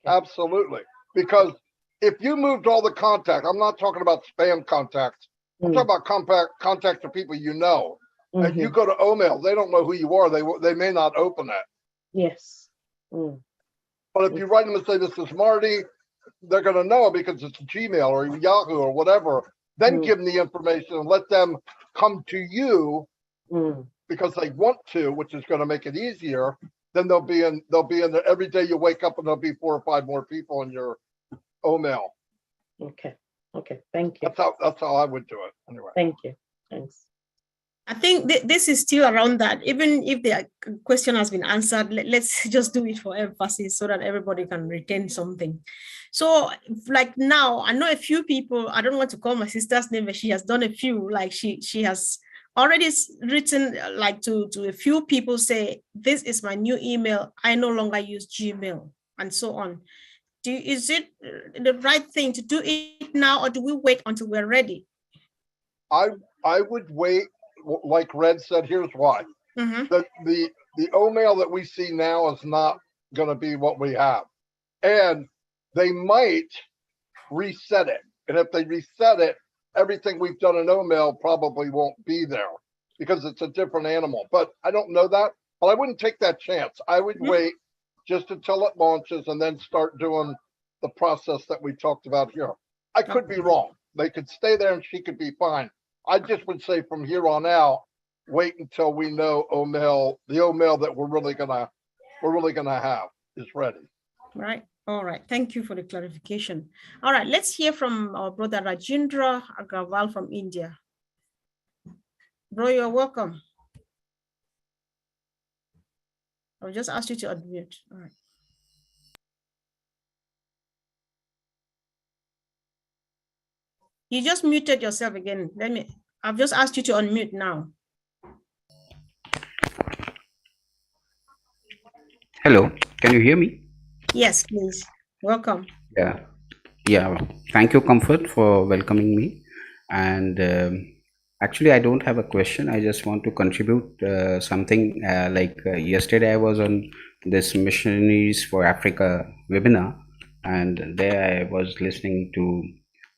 Absolutely. Because if you moved all the contacts, I'm not talking about spam contacts. I'm talking about contacts of people you know. And you go to OMail, they don't know who you are. They may not open it. Yes. But if you write them and say, this is Marty, they're going to know because it's Gmail or Yahoo or whatever. Then give them the information and let them come to you because they want to, which is going to make it easier. Then they'll be in there every day. You wake up and there'll be 4 or 5 more people in your OMail. Okay. Thank you. That's how I would do it. Anyway. Thank you. Thanks. I think this is still around that. Even if the question has been answered, let's just do it for emphasis so that everybody can retain something. So like now, I know a few people, I don't want to call my sister's name, but she has done a few, like she has already written like to a few people say, this is my new email. I no longer use Gmail and so on. Is it the right thing to do it now, or do we wait until we're ready? I would wait. Like Red said, here's why. The OMail that we see now is not going to be what we have. And they might reset it. And if they reset it, everything we've done in OMail probably won't be there because it's a different animal. But I don't know that. But I wouldn't take that chance. I would wait just until it launches and then start doing the process that we talked about here. I could be wrong. They could stay there and she could be fine. I just would say from here on out, wait until we know the OMail that we're really gonna have is ready. Right. All right. Thank you for the clarification. All right. Let's hear from our brother Rajendra Agrawal from India. Bro, you're welcome. I'll just ask you to unmute. All right. You just muted yourself again. I've just asked you to unmute now. Hello, can you hear me? Yes, please. Welcome. Yeah. Thank you, Comfort, for welcoming me. And actually, I don't have a question. I just want to contribute something. Yesterday, I was on this Missionaries for Africa webinar, and there I was listening to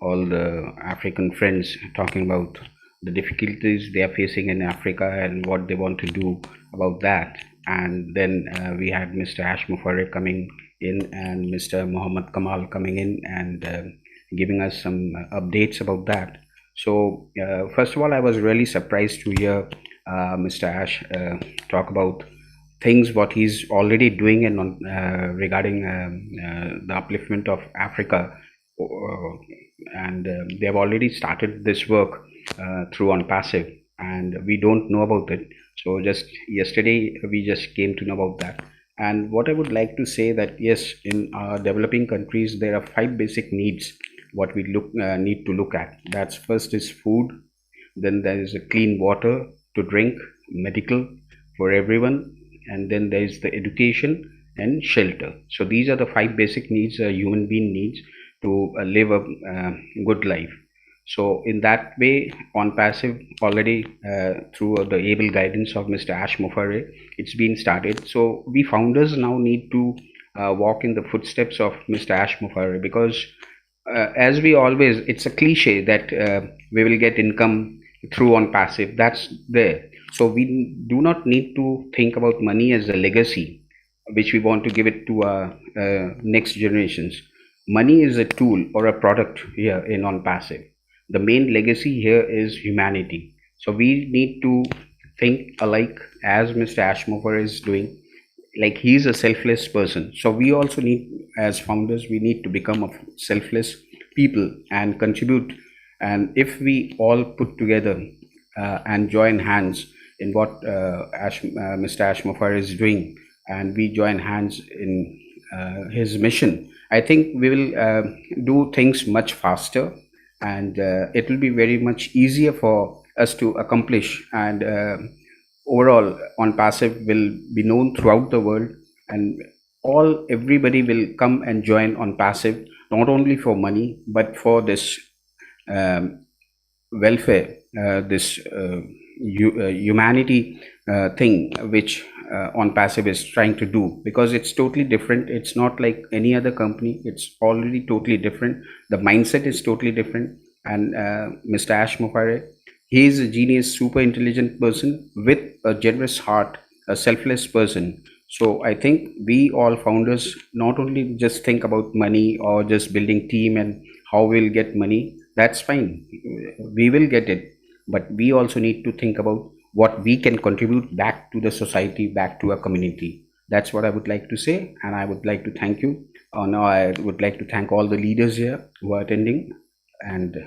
all the African friends talking about the difficulties they are facing in Africa and what they want to do about that. And then we had Mr. Ash Mufareh coming in and Mr. Muhammad Kamal coming in and giving us some updates about that. So first of all, I was really surprised to hear Mr. Ash talk about things what he's already doing and regarding the upliftment of Africa. And they have already started this work through OnPassive, and we don't know about it. So just yesterday we just came to know about that. And what I would like to say that yes, in developing countries, there are 5 basic needs what we need to look at. That's first is food, then there is a clean water to drink, medical for everyone, and then there is the education and shelter. So these are the 5 basic needs a human being needs to live a good life. So in that way, on passive already through the able guidance of Mr. Ash Mufare, it's been started. So we founders now need to walk in the footsteps of Mr. Ash Mufare, because as we always, it's a cliche that we will get income through on passive. That's there. So we do not need to think about money as a legacy, which we want to give it to our next generations. Money is a tool or a product here in on passive. The main legacy here is humanity. So we need to think alike as Mr. Ashmover is doing. Like he's a selfless person. So we also need, as founders, we need to become a selfless people and contribute. And if we all put together and join hands in what Mr. Ashmover is doing, and we join hands in his mission, I think we will do things much faster, and it will be very much easier for us to accomplish. And overall, on passive will be known throughout the world, and everybody will come and join on passive, not only for money but for this welfare, this humanity thing which on passive is trying to do, because it's totally different. It's not like any other company. It's already totally different. The mindset is totally different. And Mr. Ash Mufare, he is a genius, super intelligent person with a generous heart, a selfless person. So I think we all founders not only just think about money or just building team and how we'll get money. That's fine, we will get it, but we also need to think about what we can contribute back to the society, back to our community. That's what I would like to say, and I would like to thank you. Now I would like to thank all the leaders here who are attending, and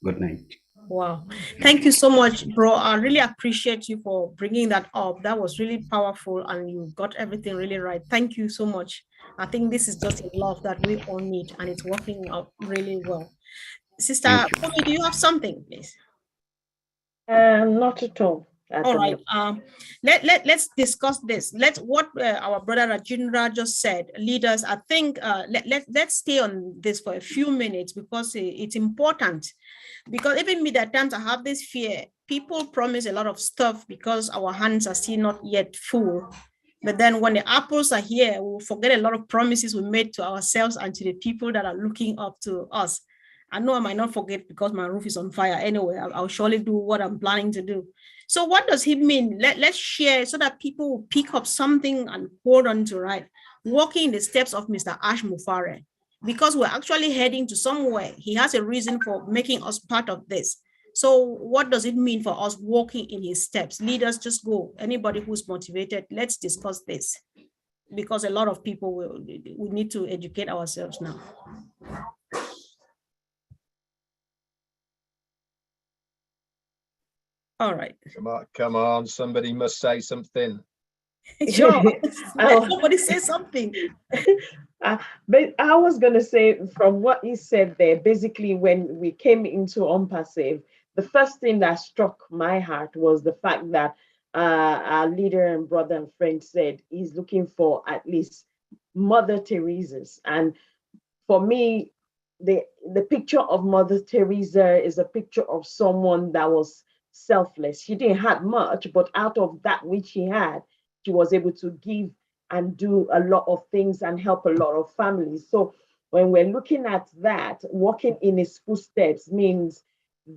good night. Wow. Thank you so much, bro. I really appreciate you for bringing that up. That was really powerful, and you got everything really right. Thank you so much. I think this is just a love that we all need, and it's working out really well. Sister Fumi, do you have something, please? Not at all. All right. Let's discuss this. What our brother Rajendra just said. Leaders, I think let's stay on this for a few minutes, because it's important. Because even me, at times I have this fear. People promise a lot of stuff because our hands are still not yet full. But then when the apples are here, we'll forget a lot of promises we made to ourselves and to the people that are looking up to us. I know I might not forget because my roof is on fire anyway. I'll surely do what I'm planning to do. So what does he mean? Let's share so that people will pick up something and hold on to, right? Walking in the steps of Mr. Ash Mufare, because we're actually heading to somewhere. He has a reason for making us part of this. So what does it mean for us walking in his steps? Leaders, just go. Anybody who's motivated, let's discuss this, because a lot of people we need to educate ourselves now. All right. Come on, somebody must say something. Sure, let somebody say something. But I was going to say, from what you said there, basically when we came into OnPassive, the first thing that struck my heart was the fact that our leader and brother and friend said he's looking for at least Mother Teresa's. And for me, the picture of Mother Teresa is a picture of someone that was selfless. She didn't have much, but out of that which she had, she was able to give and do a lot of things and help a lot of families. So when we're looking at that, walking in his footsteps means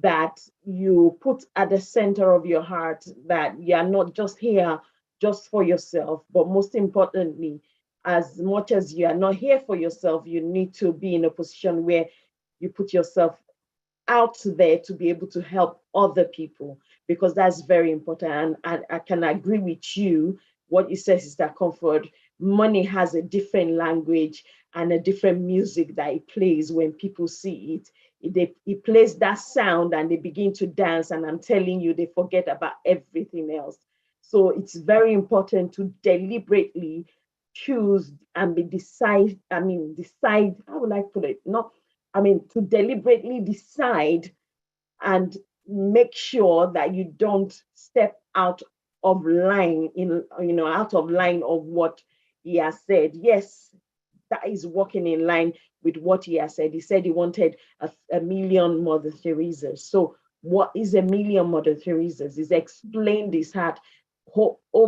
that you put at the center of your heart that you are not just here just for yourself, but most importantly, as much as you are not here for yourself, you need to be in a position where you put yourself out there to be able to help other people, because that's very important. And I can agree with you. What you said, Sister Comfort, money has a different language and a different music that it plays when people see it. It plays that sound and they begin to dance, and I'm telling you, they forget about everything else. So it's very important to deliberately choose and decide, how would I put it? To deliberately decide and make sure that you don't step out of line of what he has said. Yes, that is working in line with what he has said. He said he wanted a million Mother Teresas. So what is a million Mother Teresas? He's explained this had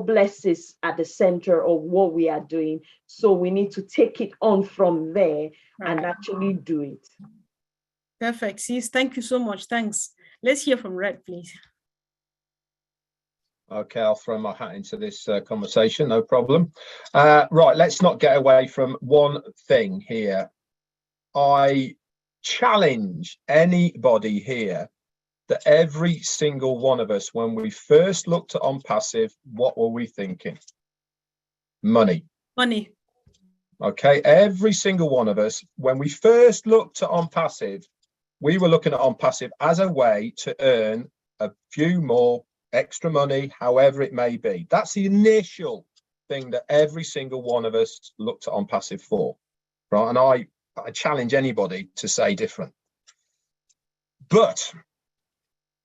blesses at the center of what we are doing. So we need to take it on from there and actually do it. Perfect. Sis, thank you so much. Thanks. Let's hear from Red, please. Okay, I'll throw my hat into this conversation, no problem. Right, let's not get away from one thing here. I challenge anybody here that every single one of us, when we first looked at OnPassive, what were we thinking? Money. Money. Okay, every single one of us, when we first looked at OnPassive, we were looking at OnPassive as a way to earn a few more extra money, however it may be. That's the initial thing that every single one of us looked at OnPassive for, right? And I challenge anybody to say different. But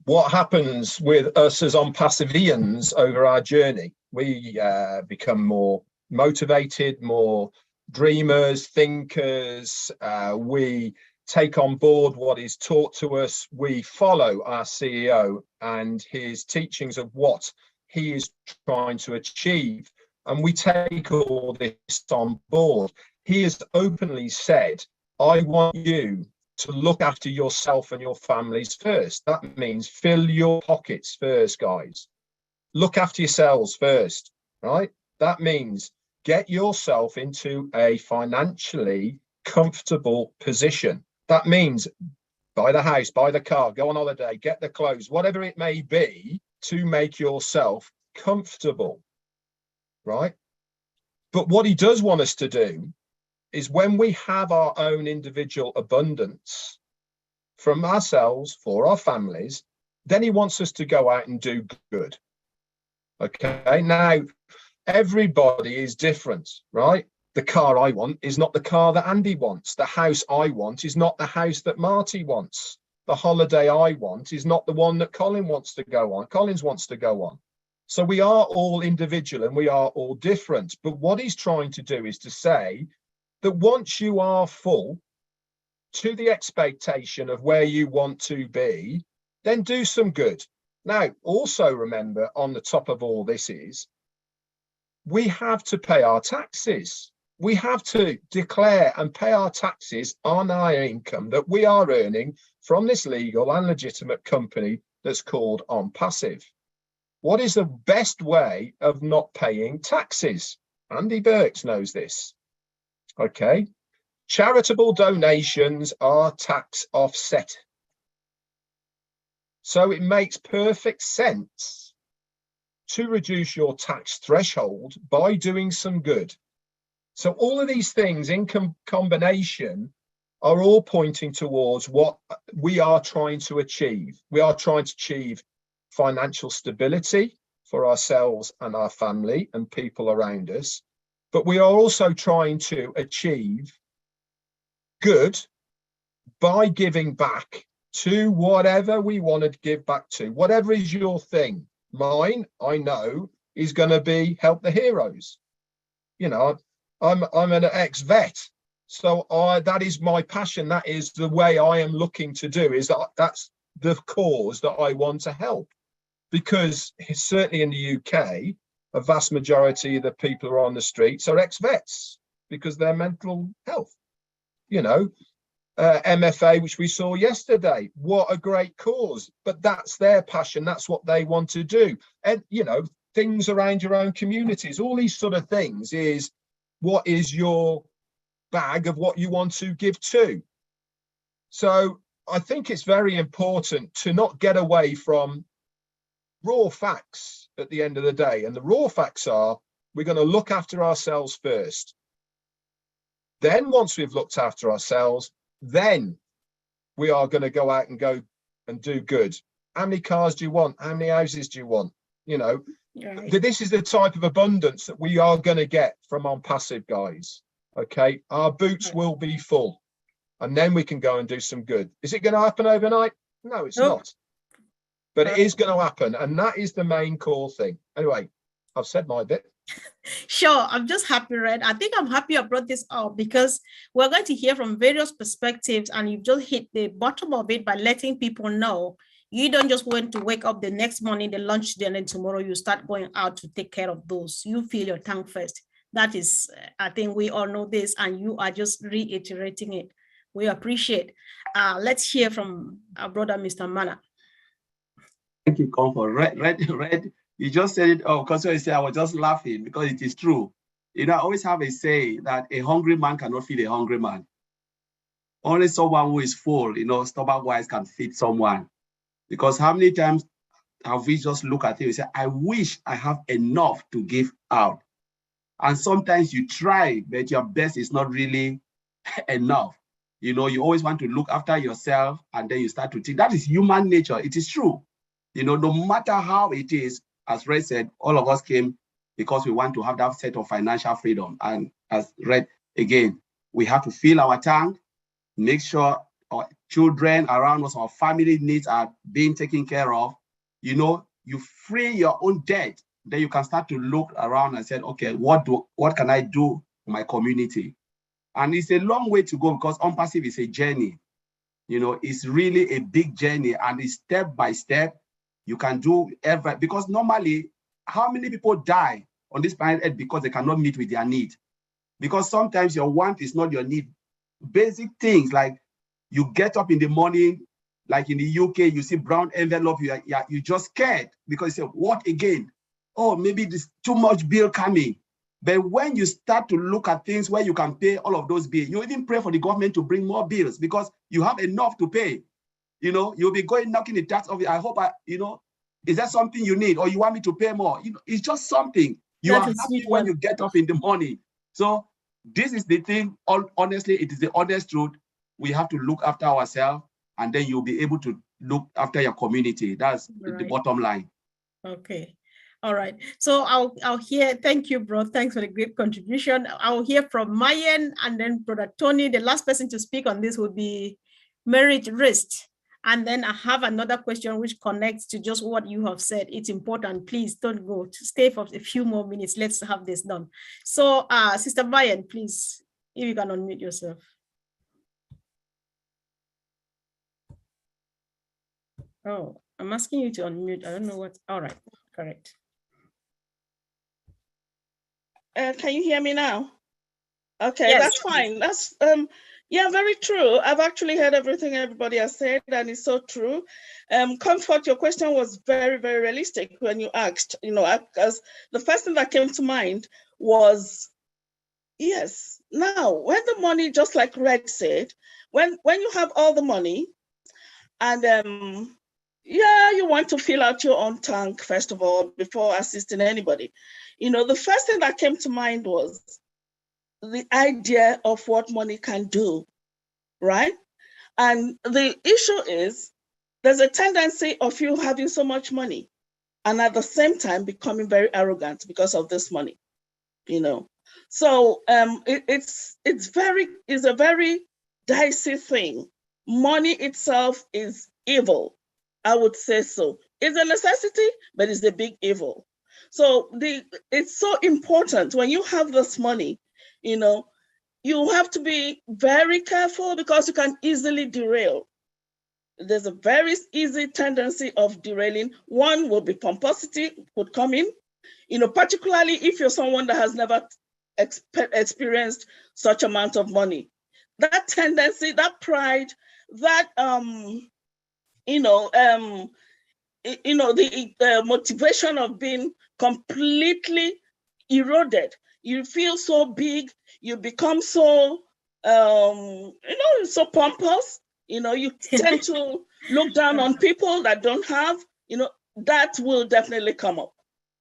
what happens with us as OnPassivians over our journey? We become more motivated, more dreamers, thinkers. We take on board what is taught to us. We follow our CEO and his teachings of what he is trying to achieve, and we take all this on board. He has openly said, I want you to look after yourself and your families first. That means fill your pockets first, guys. Look after yourselves first, right? That means get yourself into a financially comfortable position. That means buy the house, buy the car, go on holiday, get the clothes, whatever it may be, to make yourself comfortable, right? But what he does want us to do is, when we have our own individual abundance from ourselves for our families, then he wants us to go out and do good. Okay, now everybody is different, right? The car I want is not the car that Andy wants. The house I want is not the house that Marty wants. The holiday I want is not the one that Collins wants to go on. So we are all individual and we are all different. But what he's trying to do is to say that once you are full to the expectation of where you want to be, then do some good. Now, also remember, on the top of all this is, we have to pay our taxes. We have to declare and pay our taxes on our income that we are earning from this legal and legitimate company that's called OnPassive. What is the best way of not paying taxes? Andy Burks knows this. Okay. Charitable donations are tax offset. So it makes perfect sense to reduce your tax threshold by doing some good. So all of these things in combination are all pointing towards what we are trying to achieve. We are trying to achieve financial stability for ourselves and our family and people around us. But we are also trying to achieve good by giving back to whatever we want to give back to, whatever is your thing. Mine, I know, is going to be help the heroes. You know, I'm an ex-vet, so that is my passion. That is the way I am looking to do. That's the cause that I want to help, because certainly in the UK, a vast majority of the people who are on the streets are ex-vets because their mental health. You know, MFA, which we saw yesterday, what a great cause, but that's their passion. That's what they want to do. And, you know, things around your own communities, all these sort of things is, what is your bag of what you want to give to? So I think it's very important to not get away from raw facts at the end of the day. And the raw facts are, we're going to look after ourselves first. Then once we've looked after ourselves, then we are going to go out and do good. How many cars do you want? How many houses do you want? You know, This is the type of abundance that we are going to get from On Passive, guys. Okay, our boots will be full, and then we can go and do some good. Is it going to happen overnight? No, it's not. But it is going to happen, and that is the main core thing. Anyway, I've said my bit. Sure, I'm just happy, Red. I think I'm happy I brought this up because we're going to hear from various perspectives, and you've just hit the bottom of it by letting people know you don't just want to wake up the next morning, the lunch, then and tomorrow you start going out to take care of those. You fill your tank first. That is, I think we all know this, and you are just reiterating it. We appreciate. Let's hear from our brother, Mr. Mana. Thank you, Comfort. Red, you just said it. Oh, because you said I was just laughing because it is true. You know, I always have a say that a hungry man cannot feed a hungry man. Only someone who is full, you know, stomach-wise can feed someone. Because how many times have we just look at it and say, I wish I have enough to give out. And sometimes you try, but your best is not really enough. You know, you always want to look after yourself, and then you start to think that is human nature. It is true. You know, no matter how it is, as Red said, all of us came because we want to have that set of financial freedom. And as Red, again, we have to fill our tank, make sure our children around us, our family needs are being taken care of. You know, you free your own debt, then you can start to look around and say, okay, what can I do for my community? And it's a long way to go because On Passive is a journey. You know, it's really a big journey, and it's step by step. You can do because normally, how many people die on this planet Earth because they cannot meet with their need? Because sometimes your want is not your need. Basic things like you get up in the morning, like in the UK, you see brown envelope, you just scared because you say, what again? Oh, maybe there's too much bill coming. But when you start to look at things where you can pay all of those bills, you even pray for the government to bring more bills because you have enough to pay. You know, you'll be going knocking the tax office. I hope is that something you need or you want me to pay more? You know, it's just something. You are happy when you get up in the morning. So this is the thing. Honestly, it is the honest truth. We have to look after ourselves, and then you'll be able to look after your community. That's the bottom line. Okay. All right. So I'll hear. Thank you, bro. Thanks for the great contribution. I'll hear from Mayen and then Brother Tony. The last person to speak on this would be Merit Wrist. And then I have another question which connects to just what you have said. It's important. Please don't go. Stay for a few more minutes. Let's have this done. So, Sister Mayen, please, if you can unmute yourself. Oh, I'm asking you to unmute. I don't know what. All right, correct. Can you hear me now? Okay, Yes, that's fine. That's yeah, very true. I've actually heard everything everybody has said, and it's so true. Comfort, your question was very, very realistic when you asked, you know, because the first thing that came to mind was, yes, now when the money, just like Red said, when you have all the money and yeah, you want to fill out your own tank, first of all, before assisting anybody. You know, the first thing that came to mind was the idea of what money can do, right? And the issue is there's a tendency of you having so much money and at the same time becoming very arrogant because of this money, you know. So it's a very dicey thing. Money itself is evil, I would say so. It's a necessity, but it's a big evil. So it's so important when you have this money, you know, you have to be very careful because you can easily derail. There's a very easy tendency of derailing. One will be pomposity would come in, you know, particularly if you're someone that has never experienced such amount of money. That tendency, that pride, that, the motivation of being completely eroded. You feel so big, you become so, so pompous, you know, you tend to look down on people that don't have, you know, that will definitely come up.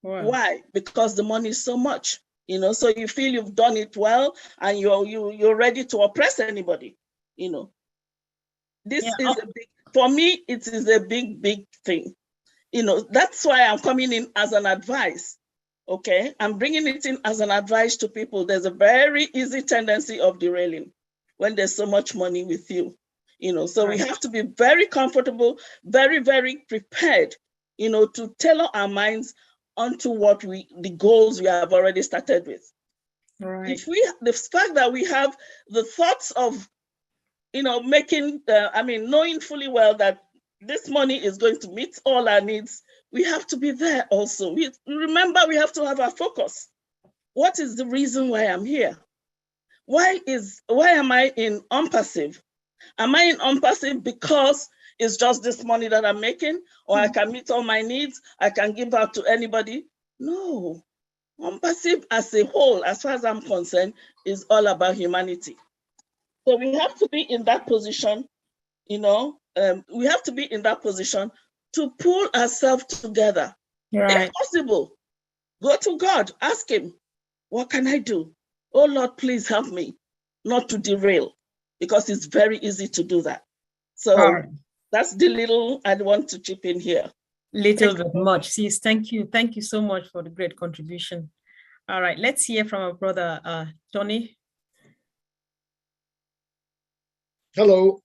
Wow. Why? Because the money is so much, you know, so you feel you've done it well and you're ready to oppress anybody, you know. This is a big, for me, it is a big, big thing. That's why I'm coming in as an advice. Okay, I'm bringing it in as an advice to people. There's a very easy tendency of derailing when there's so much money with you. So we have to be very comfortable, very, very prepared, to tailor our minds onto the goals we have already started with. Right. The fact that we have the thoughts of, knowing fully well that this money is going to meet all our needs, we have to be there also. Remember, we have to have our focus. What is the reason why I'm here? Why am I in unpassive? Am I in unpassive because it's just this money that I'm making, or I can meet all my needs, I can give out to anybody? No. Unpassive as a whole, as far as I'm concerned, is all about humanity. So we have to be in that position, we have to be in that position to pull ourselves together. Right. If possible, go to God, ask him, what can I do? Oh Lord, please help me not to derail, because it's very easy to do that. So that's the little I want to chip in here. Little but much. Sis, thank you. Thank you so much for the great contribution. All right, let's hear from our brother, Tony. Hello.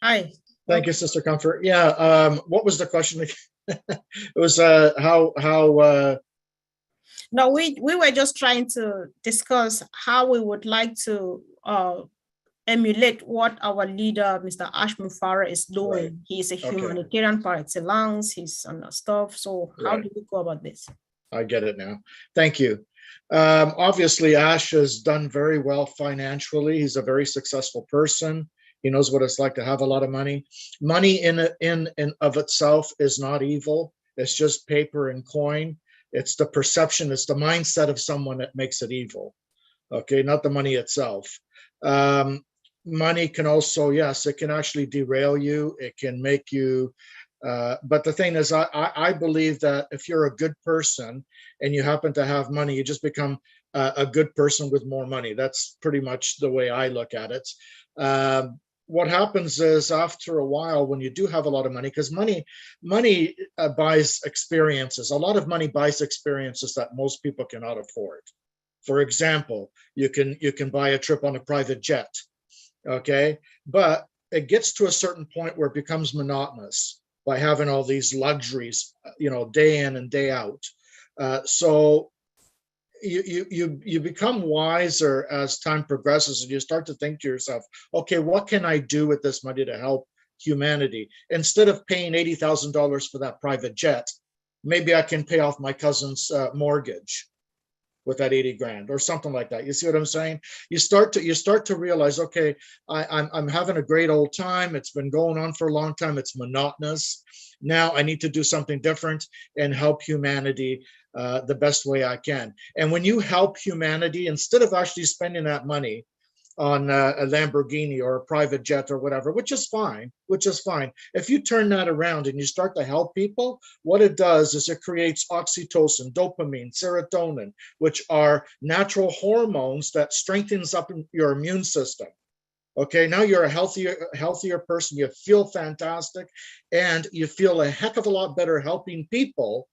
Hi. Thank you, Sister Comfort. Yeah, what was the question? It was how No, we were just trying to discuss how we would like to emulate what our leader, Mr. Ash Mufareh, is doing. Right. He's a humanitarian par excellence. He's on the stuff. So how do we go about this? I get it now. Thank you. Obviously, Ash has done very well financially. He's a very successful person. He knows what it's like to have a lot of money. Money in of itself is not evil. It's just paper and coin. It's the perception, it's the mindset of someone that makes it evil. Okay, not the money itself. Money can also, yes, it can actually derail you. It can make you, but the thing is, I believe that if you're a good person and you happen to have money, you just become a good person with more money. That's pretty much the way I look at it. What happens is, after a while, when you do have a lot of money, because money buys experiences. A lot of money buys experiences that most people cannot afford. For example, you can buy a trip on a private jet, okay? But it gets to a certain point where it becomes monotonous by having all these luxuries, day in and day out. So you become wiser as time progresses, and you start to think to yourself, okay, what can I do with this money to help humanity? Instead of paying $80,000 for that private jet, maybe I can pay off my cousin's mortgage with that 80 grand or something like that. You see what I'm saying? You start to realize, okay, I'm having a great old time. It's been going on for a long time. It's monotonous. Now I need to do something different and help humanity the best way I can. And when you help humanity, instead of actually spending that money on a Lamborghini or a private jet or whatever, which is fine. If you turn that around and you start to help people, what it does is it creates oxytocin, dopamine, serotonin, which are natural hormones that strengthens up your immune system. Okay, now you're a healthier person, you feel fantastic, and you feel a heck of a lot better helping people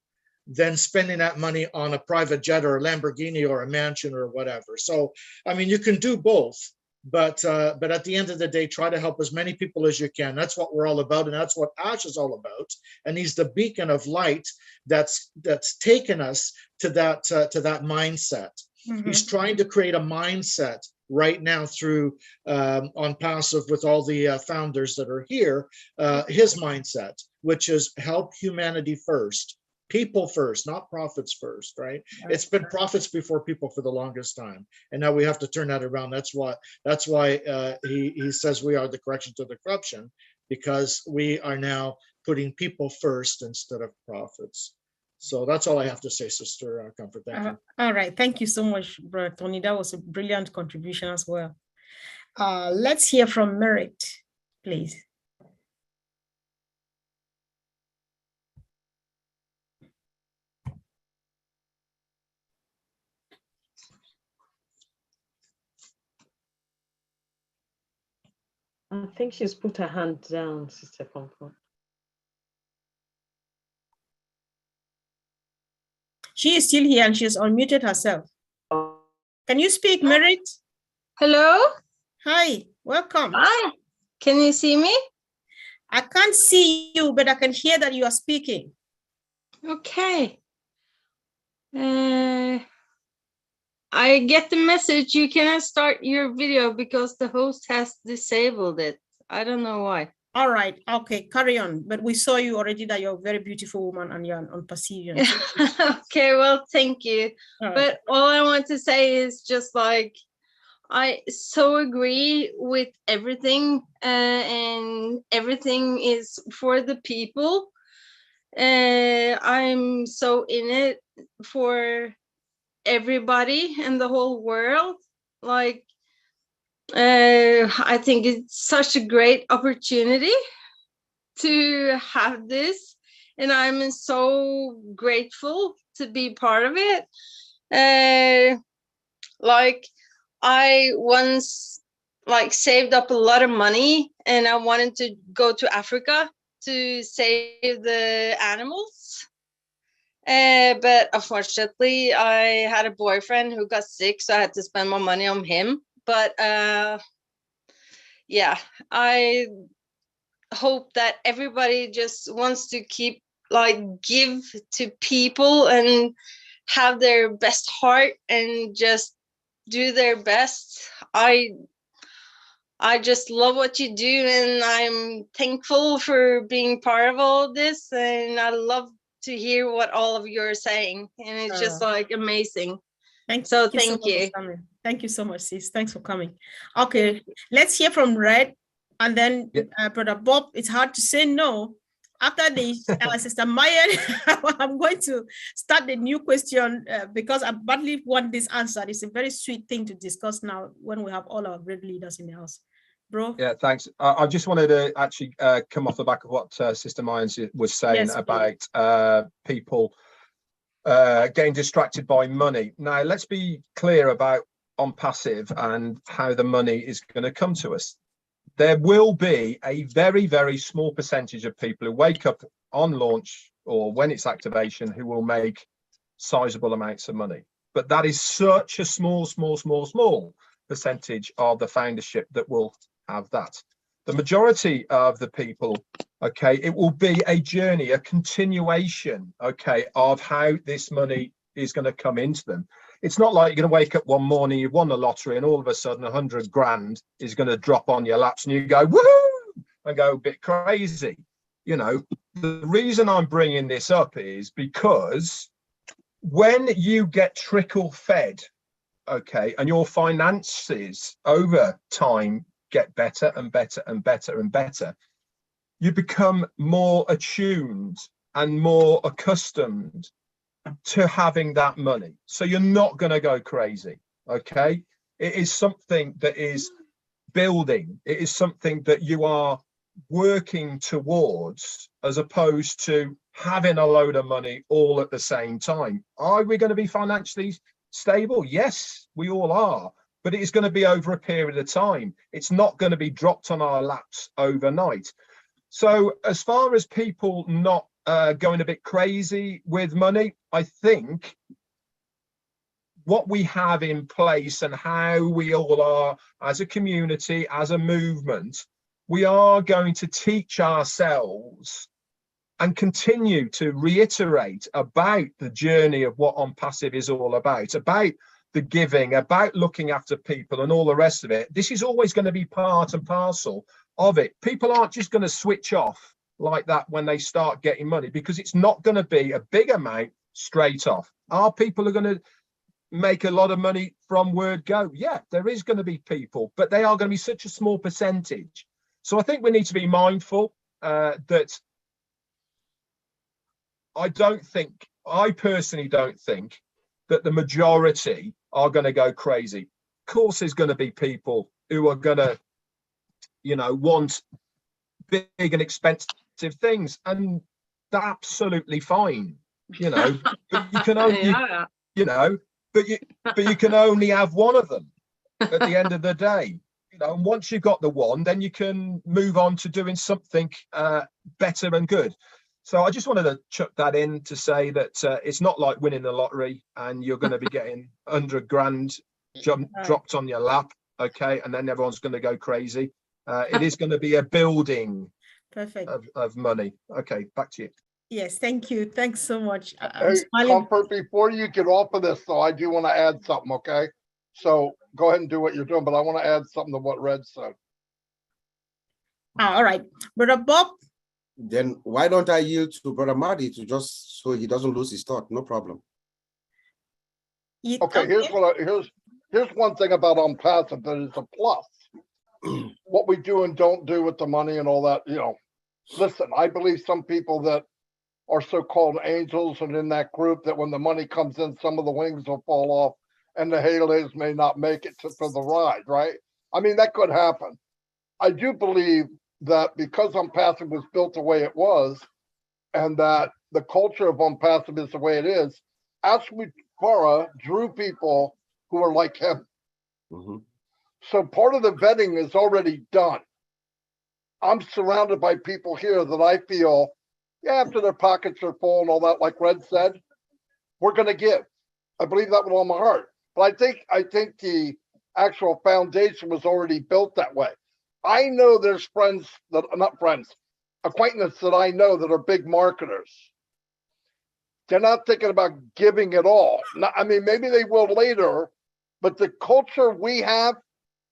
than spending that money on a private jet or a Lamborghini or a mansion or whatever. So, I mean, you can do both, but at the end of the day, try to help as many people as you can. That's what we're all about, and that's what Ash is all about. And he's the beacon of light that's taken us to that mindset. Mm-hmm. He's trying to create a mindset right now through on Passive with all the founders that are here, his mindset, which is help humanity first. People first, not profits first, right? It's been profits before people for the longest time, and now we have to turn that around. That's why he says we are the correction to the corruption, because we are now putting people first instead of profits. So that's all I have to say, Sister Comfort. Thank you. All right, thank you so much, Brother Tony. That was a brilliant contribution as well. Let's hear from Merit, please. I think she's put her hand down, Sister Comfort. She is still here and she's unmuted herself. Can you speak, Merit? Hello. Hi, welcome. Hi. Can you see me? I can't see you, but I can hear that you are speaking. Okay. I get the message you cannot start your video because the host has disabled it. I don't know why. All right. Okay, carry on. But we saw you already that you're a very beautiful woman and you're on Pacifian. Okay, well, thank you. All right. But all I want to say is just like, I so agree with everything, and everything is for the people. I'm so in it for everybody in the whole world. Like, I think it's such a great opportunity to have this, and I'm so grateful to be part of it. Like, I once saved up a lot of money and I wanted to go to Africa to save the animals. But unfortunately, I had a boyfriend who got sick, so I had to spend more money on him. But yeah, I hope that everybody just wants to keep give to people and have their best heart and just do their best. I just love what you do, and I'm thankful for being part of all this, and I love to hear what all of you are saying, and it's just amazing. Thank you. Thank you so much, sis. Thanks for coming. Okay, let's hear from Red, and then Brother Bob. It's hard to say no. After the Sister Maya, I'm going to start the new question because I badly want this answered. It's a very sweet thing to discuss now when we have all our great leaders in the house. Bro. Yeah, thanks. I just wanted to actually come off the back of what Sister Maya was saying about people getting distracted by money. Now, let's be clear about on passive and how the money is going to come to us. There will be a very, very small percentage of people who wake up on launch or when it's activation who will make sizable amounts of money. But that is such a small percentage of the foundership that will have that. The majority of the people, okay, it will be a journey, a continuation, okay, of how this money is going to come into them. It's not like you're going to wake up one morning, you've won the lottery, and all of a sudden 100 grand is going to drop on your laps and you go, woohoo, and go a bit crazy. You know, the reason I'm bringing this up is because when you get trickle fed, okay, and your finances over time get better and better and better and better, you become more attuned and more accustomed to having that money. So you're not going to go crazy, okay? It is something that is building. It is something that you are working towards, as opposed to having a load of money all at the same time. Are we going to be financially stable? Yes, we all are, but it is going to be over a period of time. It's not going to be dropped on our laps overnight. So as far as people not going a bit crazy with money, I think what we have in place and how we all are as a community, as a movement, we are going to teach ourselves and continue to reiterate about the journey of what On Passive is all about the giving, about looking after people and all the rest of it. This is always going to be part and parcel of it. People aren't just going to switch off like that when they start getting money, because it's not going to be a big amount straight off. Our people are going to make a lot of money from word go. Yeah, there is going to be people, but they are going to be such a small percentage. So I think we need to be mindful that I personally don't think that the majority are going to go crazy. Of course, there's going to be people who are going to, you know, want big and expensive things, and that's absolutely fine, you know. But you can only you know, but you can only have one of them at the end of the day, you know. And once you've got the one, then you can move on to doing something better and good. So I just wanted to chuck that in to say that it's not like winning the lottery and you're going to be getting 100 grand dropped on your lap, okay, and then everyone's going to go crazy. It is going to be a building of money. Okay, back to you. Yes, thank you. Thanks so much. Hey, Comfort, before you get off of this, though, I do want to add something, okay? So go ahead and do what you're doing, but I want to add something to what Red said. All right, Brother Bob. Then why don't I yield to Brother Marty to just so he doesn't lose his thought? No problem. Okay, here's one thing about OnPassive that is a plus. What we do and don't do with the money and all that, you know. Listen, I believe some people that are so-called angels and in that group that when the money comes in, some of the wings will fall off and the halos may not make it for the ride, right? I mean, that could happen. I do believe that because OnPassive was built the way it was and that the culture of OnPassive is the way it is, Ashmi Farah drew people who are like him. So part of the vetting is already done. I'm surrounded by people here that I feel, yeah, after their pockets are full and all that, like Red said, we're going to give. I believe that with all my heart. But I think the actual foundation was already built that way. I know there's friends that are not friends, acquaintances that I know that are big marketers. They're not thinking about giving it all. I mean, maybe they will later, but the culture we have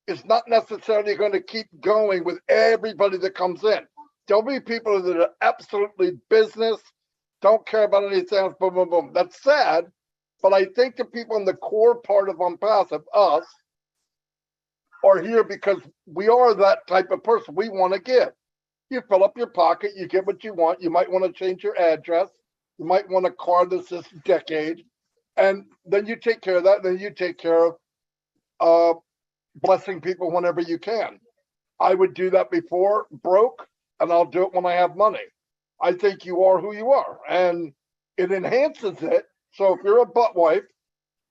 is not necessarily going to keep going with everybody that comes in. There'll be people that are absolutely business, don't care about anything else, boom, boom, boom. That's sad, but I think the people in the core part of OnPassive, us, are here because we are that type of person. We want to give. You fill up your pocket, you get what you want. You might want to change your address. You might want a car that's this decade. And then you take care of that. Then you take care of blessing people whenever you can. I would do that before broke, and I'll do it when I have money. I think you are who you are, and it enhances it. So if you're a butt wipe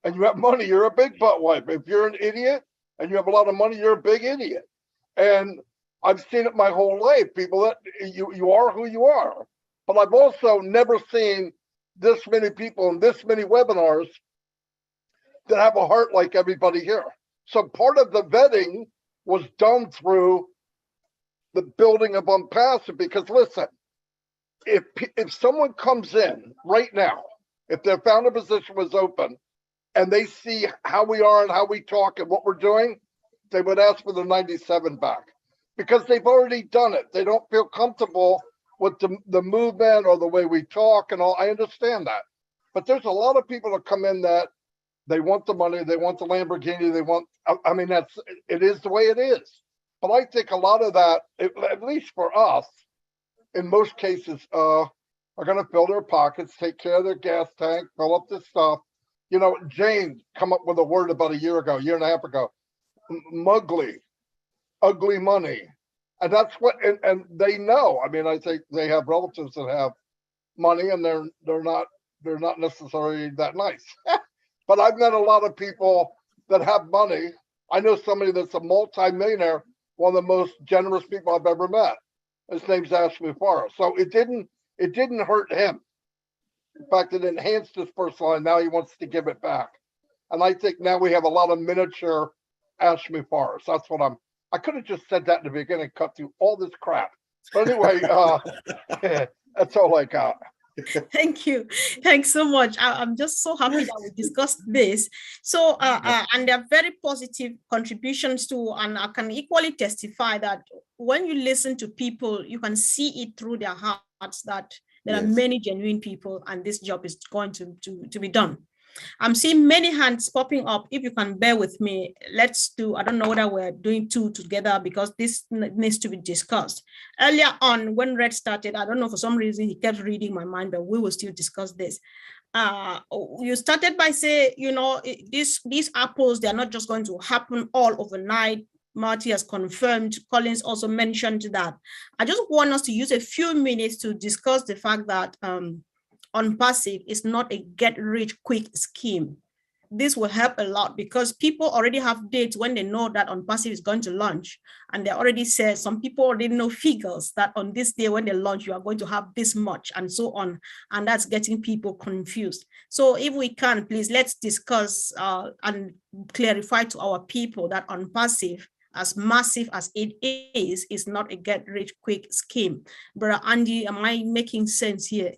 and you have money, you're a big butt wipe. If you're an idiot and you have a lot of money, you're a big idiot. And I've seen it my whole life, people that you are who you are. But I've also never seen this many people in this many webinars that have a heart like everybody here. So part of the vetting was done through the building of OnPassive, because listen, if someone comes in right now, if their founder position was open and they see how we are and how we talk and what we're doing, they would ask for the 97 back because they've already done it. They don't feel comfortable with the movement or the way we talk and all. I understand that. But there's a lot of people that come in that they want the money, they want the Lamborghini, they want, I mean, it is the way it is. But I think a lot of that, at least for us, in most cases, are going to fill their pockets, take care of their gas tank, fill up this stuff. You know, Jane come up with a word about a year and a half ago, mugly, ugly money. And that's what, and they know. I mean, I think they have relatives that have money and they're not necessarily that nice. But I've met a lot of people that have money. I know somebody that's a multi-millionaire, one of the most generous people I've ever met. His name's Ashmi Farah. So it didn't hurt him. In fact, it enhanced his personal life. Now he wants to give it back. And I think now we have a lot of miniature Ashmi Farah. So that's what I could have just said that in the beginning, cut through all this crap. But anyway, that's all I got. Thank you. Thanks so much. I'm just so happy that we discussed this. So, and there are very positive contributions too. And I can equally testify that when you listen to people, you can see it through their hearts that there are many genuine people and this job is going to be done. I'm seeing many hands popping up. If you can bear with me, let's do, I don't know whether we're doing two together because this needs to be discussed. Earlier on, when Red started, I don't know, for some reason, he kept reading my mind, but we will still discuss this. You started by saying, you know, these apples, they're not just going to happen all overnight. Marty has confirmed, Collins also mentioned that. I just want us to use a few minutes to discuss the fact that OnPassive is not a get-rich-quick scheme. this will help a lot because people already have dates when they know that On Passive is going to launch. And they already said, some people already know figures that on this day when they launch, you are going to have this much and so on. And that's getting people confused. So if we can, please, let's discuss and clarify to our people that On Passive, as massive as it is not a get rich quick scheme. Brother Andy, am I making sense here?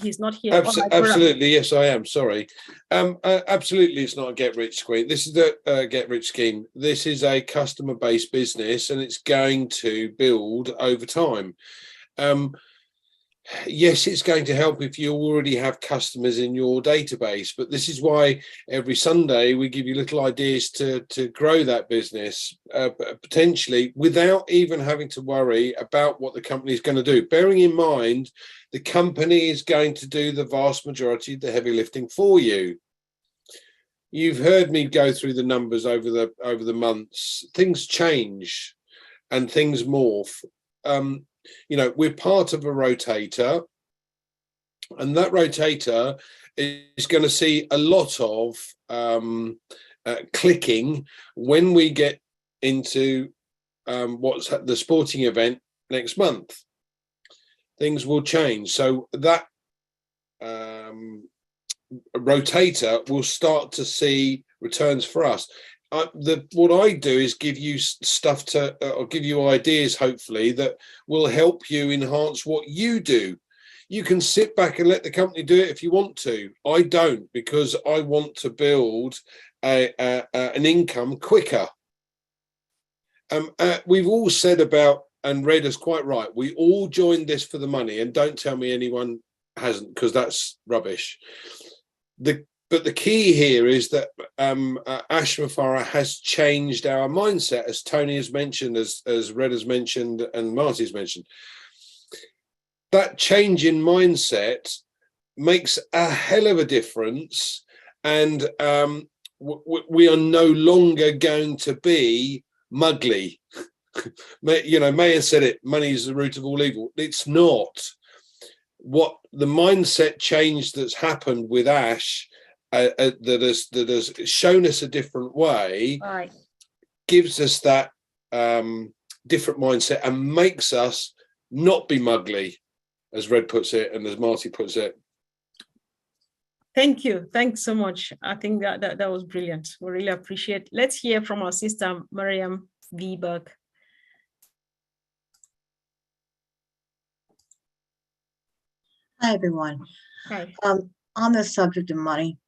He's not here. Absolutely, yes, I am. Sorry. Absolutely, it's not a get rich scheme. This is the get rich scheme. This is a customer-based business, and it's going to build over time. Yes, it's going to help if you already have customers in your database, but this is why every Sunday we give you little ideas to grow that business potentially without even having to worry about what the company is going to do. Bearing in mind, the company is going to do the vast majority of the heavy lifting for you. You've heard me go through the numbers over the months. Things change and things morph. You know, we're part of a rotator, and that rotator is going to see a lot of clicking when we get into what's the sporting event next month. Things will change, so that rotator will start to see returns for us. What I do is give you stuff to, or give you ideas, hopefully, that will help you enhance what you do. You can sit back and let the company do it if you want to. I don't, because I want to build an income quicker. We've all said about, and Red is quite right, we all joined this for the money, and don't tell me anyone hasn't, because that's rubbish. But the key here is that Ash Mufareh has changed our mindset, as Tony has mentioned, as Red has mentioned, and Marty's mentioned. That change in mindset makes a hell of a difference, and we are no longer going to be muggly. You know, Mayer said it, money is the root of all evil. It's not. What the mindset change that's happened with Ash that has shown us a different way, right, gives us that different mindset and makes us not be muggly, as Red puts it and as Marty puts it. Thank you. Thanks so much. I think that was brilliant. We really appreciate. Let's hear from our sister, Miriam Viberg. Hi, everyone. Hi. On the subject of money,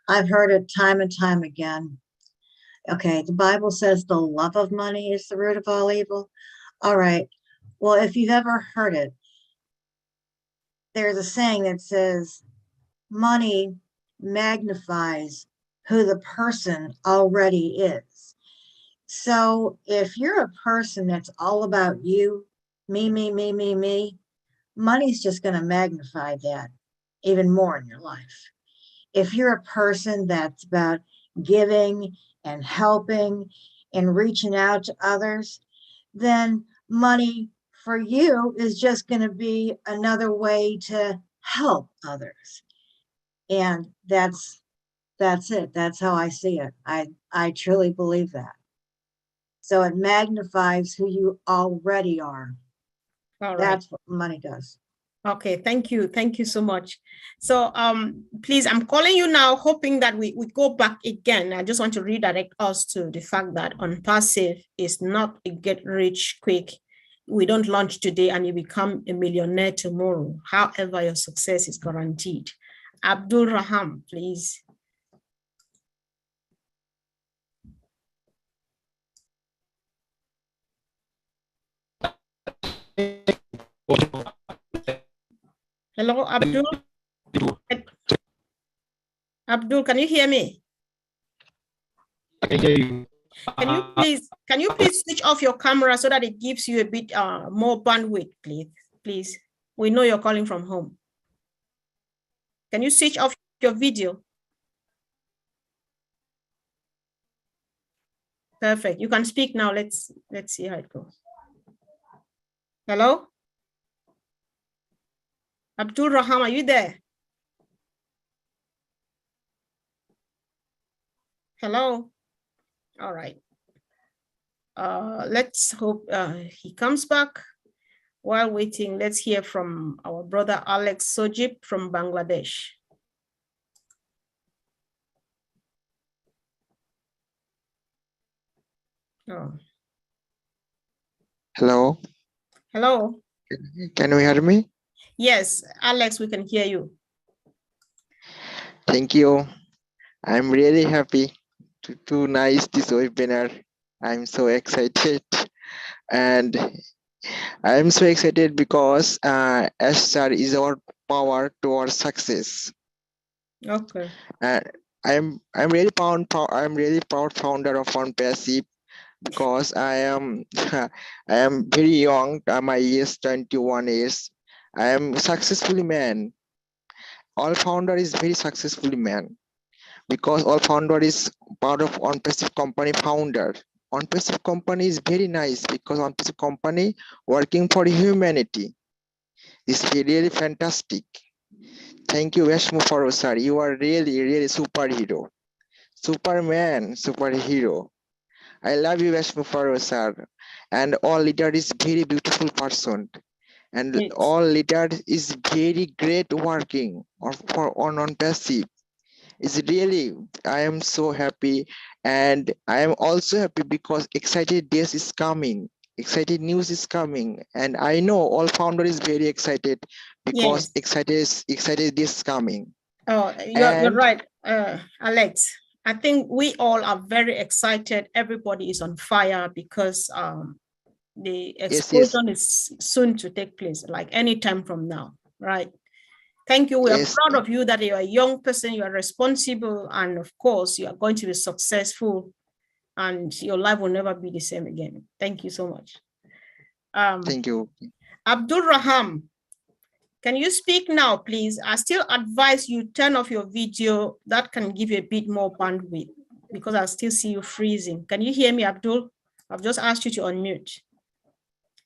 I've heard it time and time again. Okay, the Bible says the love of money is the root of all evil. All right. Well, if you've ever heard it, there's a saying that says money magnifies who the person already is. So if you're a person that's all about you, me, money's just going to magnify that even more in your life. If you're a person that's about giving and helping and reaching out to others, then money for you is just going to be another way to help others. And that's it. That's how I see it. I truly believe that. So it magnifies who you already are. All right. That's what money does. Okay, thank you. Thank you so much. So please, I'm calling you now, hoping that we go back again. I just want to redirect us to the fact that On Passive is not a get rich quick. We don't launch today and you become a millionaire tomorrow. However, your success is guaranteed. Abdul Raham, please. Hello, Abdul. Abdul, can you hear me? I can hear you. Can you please switch off your camera so that it gives you a bit more bandwidth, please? We know you're calling from home. Can you switch off your video? Perfect. You can speak now. Let's see how it goes. Hello? Abdul Raham, are you there? Hello. All right. Let's hope he comes back. While waiting, let's hear from our brother Alex Sojip from Bangladesh. Oh. Hello, Hello. can you hear me? Yes, Alex, we can hear you. Thank you. I'm really happy to nice this webinar. I'm so excited, and I'm so excited because SR is our power to our success. Okay. I'm really proud. I'm really proud founder of OnPassive because I am I am very young. My age 21 years. I am successfully man. All founder is very successfully man because all founder is part of OnPassive company founder. OnPassive company is very nice because OnPassive company working for humanity. It's really fantastic. Thank you, Vishnu Faro sir. You are really superhero. Superman, superhero. I love you, Vishnu Faro sir. And all leader is very beautiful person. And all leader is very great working on OnPassive. It's really, I am so happy, and I am also happy because excited days is coming, excited news is coming, and I know all founder is very excited because Yes. excited days is coming. Oh, you're right, Alex. I think we all are very excited. Everybody is on fire because the explosion is soon to take place, like any time from now, right? Thank you. We are proud of you that you are a young person, you are responsible, and of course, you are going to be successful, and your life will never be the same again. Thank you so much. Thank you. Abdul Raham, can you speak now, please? I still advise you turn off your video. That can give you a bit more bandwidth because I still see you freezing. Can you hear me, Abdul? I've just asked you to unmute.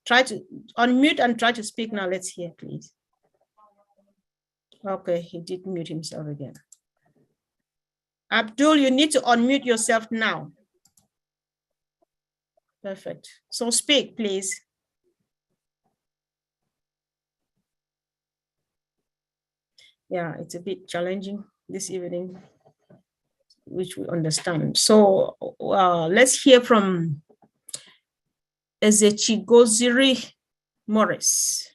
Try to unmute and try to speak now. Let's hear, please. Okay, he did mute himself again. Abdul, you need to unmute yourself now. Perfect. So speak, please. Yeah, it's a bit challenging this evening, which we understand. So let's hear from Ezechigoziri Morris.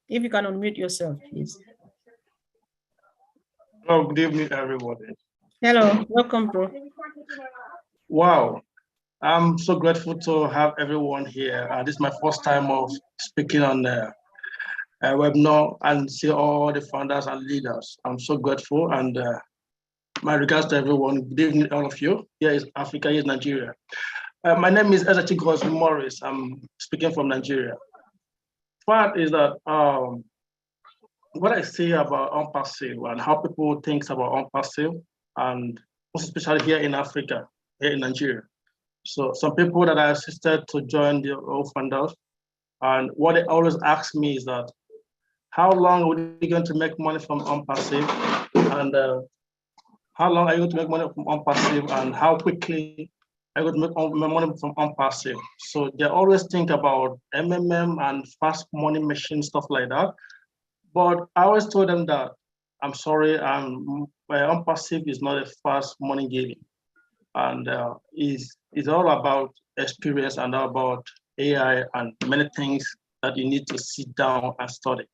If you can unmute yourself, please. Hello, good evening, everybody. Hello, welcome, bro. Wow, I'm so grateful to have everyone here. This is my first time of speaking on the webinar and see all the founders and leaders. I'm so grateful, and my regards to everyone. Good evening, all of you. Here is Africa, here is Nigeria. My name is Ezechigoziri Morris. I'm speaking from Nigeria. Fact is that what I say about OnPassive and how people think about OnPassive, and most especially here in Africa, here in Nigeria. So some people that I assisted to join the founders, and what they always ask me is that, how long are you going to make money from OnPassive? And how long are you going to make money from OnPassive? And how quickly are you going to make money from OnPassive? So they always think about MMM and fast money machine, stuff like that. But I always told them that, I'm sorry, my OnPassive is not a fast money game. And it's all about experience and all about AI and many things that you need to sit down and study.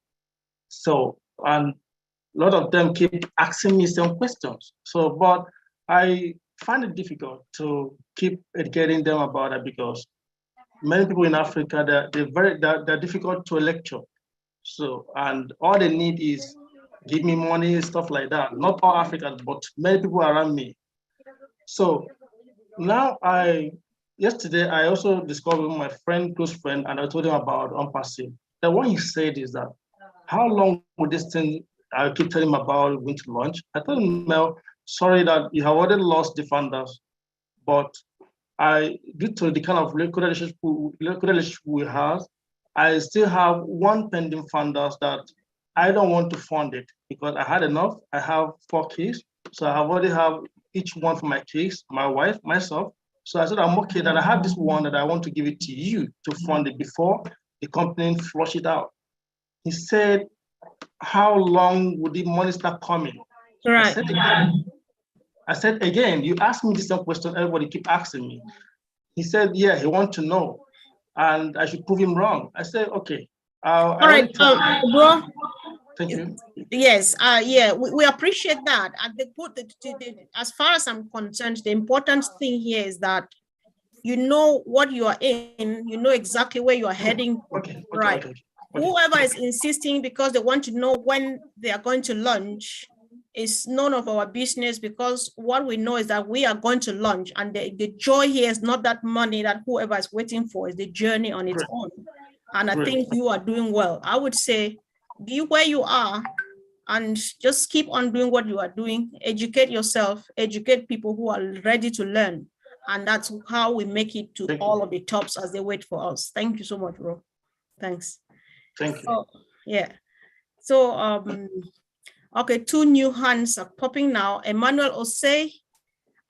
So, and a lot of them keep asking me some questions. So, but I find it difficult to keep educating them about it because many people in Africa, they're difficult to lecture. So, and all they need is give me money and stuff like that. Not all Africans, but many people around me. So now yesterday I also discovered with my close friend, and I told him about OnPassive. Then what he said is that, how long would this thing, I keep telling him about going to launch. I told him, Mel, sorry that you have already lost the funders, but due to the kind of relationship we have, I still have one pending funders that I don't want to fund it because I had enough. I have 4 kids, so I already have each one for my kids, my wife, myself. So I said, I'm okay that I have this one that I want to give it to you to fund it before the company flush it out. He said, how long would the money start coming? Right. I said, again, you asked me this same question, everybody keep asking me. He said, yeah, he wants to know, and I should prove him wrong. I said, okay. All right, bro. Thank you. Yes, yeah, we appreciate that. And as far as I'm concerned, the important thing here is that you know what you are in, you know exactly where you are heading. Right. Whoever is insisting because they want to know when they are going to launch is none of our business, because what we know is that we are going to launch, and the joy here is not that money that whoever is waiting for, is the journey on its own. And I think you are doing well. I would say be where you are and just keep on doing what you are doing. Educate yourself, educate people who are ready to learn. And that's how we make it to all of the tops as they wait for us. Thank you so much, bro. Thanks. Thank you. So, yeah. So, okay, 2 new hands are popping now. Emmanuel Osei.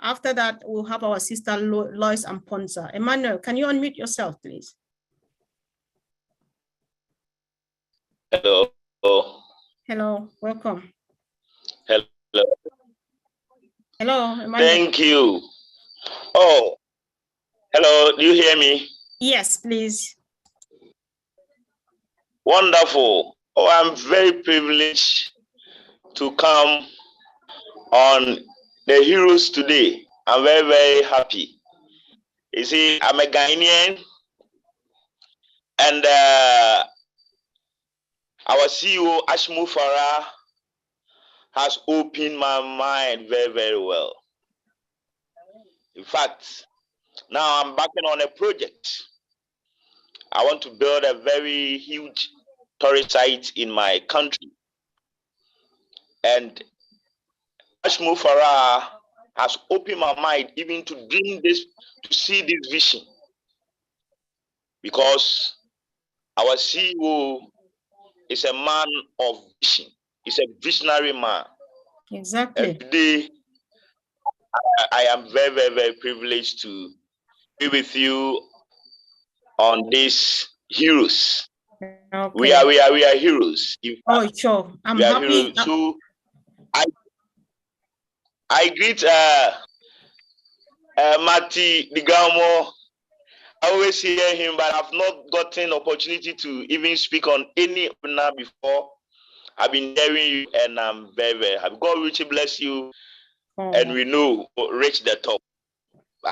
After that, we'll have our sister Lois Amponza. Emmanuel, can you unmute yourself, please? Hello. Hello, welcome. Hello. Hello, Emmanuel. Thank you. Oh, hello. Do you hear me? Yes, please. Wonderful. Oh, I'm very privileged to come on the Heroes today. I'm very, very happy. You see, I'm a Ghanaian, and our CEO, Ashmu Farah, has opened my mind very, very well. In fact, now I'm backing on a project. I want to build a very huge tourist site in my country. And Ashmu Farah has opened my mind even to dream this, to see this vision. Because our CEO is a man of vision. He's a visionary man. Exactly. And today, I am very, very, very privileged to be with you on these Heroes. Okay. We are heroes. Oh, sure. I'm we are happy. heroes. So I greet Mati Digamo. I always hear him, but I've not gotten opportunity to even speak on any webinar before. I've been hearing you, and I'm very, very happy. God richly bless you, and we know reach the top.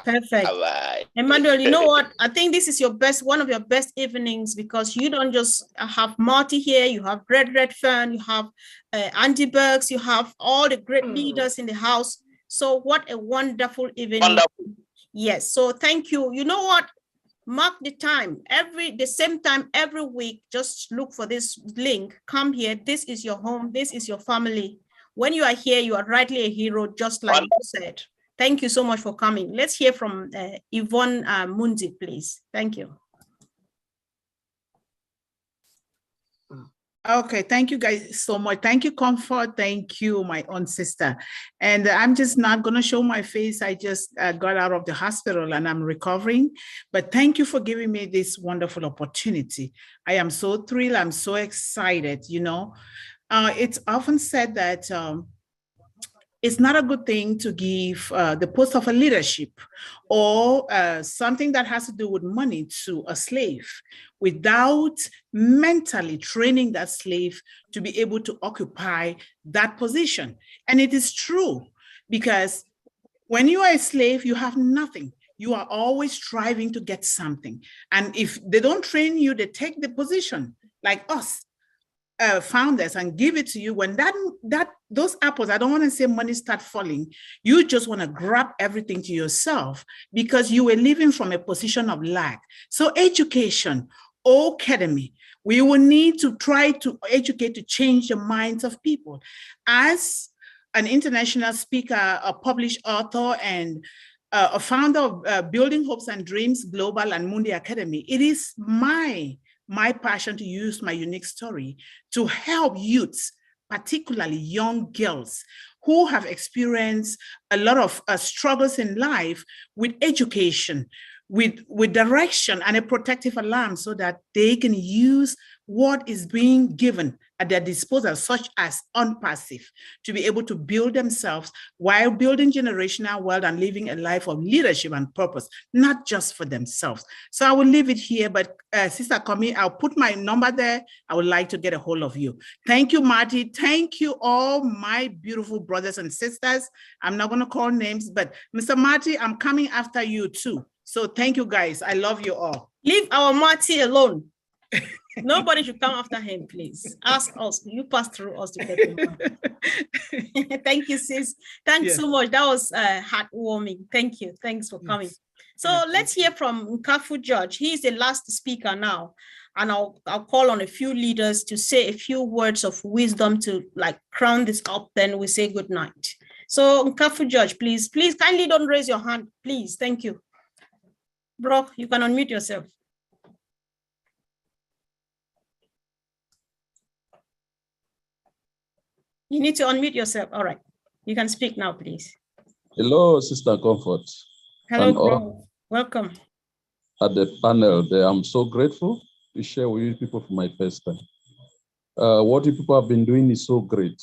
Perfect. Bye-bye. Emmanuel, you know what? I think this is one of your best evenings, because you don't just have Marty here, you have Red Fern, you have Andy Burks, you have all the great leaders in the house. So what a wonderful evening. Wonderful. Yes. So thank you. You know what? Mark the time, the same time every week. Just look for this link. Come here. This is your home. This is your family. When you are here, you are rightly a hero, just like you said. Thank you so much for coming. Let's hear from Yvonne Mundi, please. Thank you. Okay, thank you guys so much. Thank you, Comfort. Thank you, my own sister. And I'm just not going to show my face. I just got out of the hospital and I'm recovering. But thank you for giving me this wonderful opportunity. I am so thrilled. I'm so excited. You know, it's often said that it's not a good thing to give the post of a leadership or something that has to do with money to a slave without mentally training that slave to be able to occupy that position. And it is true, because when you are a slave, you have nothing. You are always striving to get something. And if they don't train you, they take the position like us. Founders and give it to you. When those apples, I don't want to say money start falling, you just want to grab everything to yourself because you were living from a position of lack. So education, academy, we will need to try to educate to change the minds of people. As an international speaker, a published author, and a founder of Building Hopes and Dreams Global and Mundi Academy, it is my passion to use my unique story to help youths, particularly young girls who have experienced a lot of struggles in life with education, with direction and a protective alarm, so that they can use what is being given at their disposal, such as unpassive, to be able to build themselves while building generational wealth and living a life of leadership and purpose, not just for themselves. So I will leave it here, but Sister Kami, I'll put my number there. I would like to get a hold of you. Thank you, Marty. Thank you, all my beautiful brothers and sisters. I'm not going to call names, but Mr. Marty, I'm coming after you too. So thank you, guys. I love you all. Leave our Marty alone. Nobody should come after him, please. Ask us. You pass through us to get him. Thank you, sis. Thanks so much. That was heartwarming. Thank you. Thanks for coming. So let's hear from Nkafu George. He's the last speaker now. And I'll call on a few leaders to say a few words of wisdom to like crown this up. Then we say good night. So Nkafu George, please kindly don't raise your hand. Please. Thank you. Bro, you can unmute yourself. You need to unmute yourself. All right. You can speak now, please. Hello, Sister Comfort. Hello, bro. Welcome. At the panel there, I'm so grateful to share with you people for my first time. What you people have been doing is so great.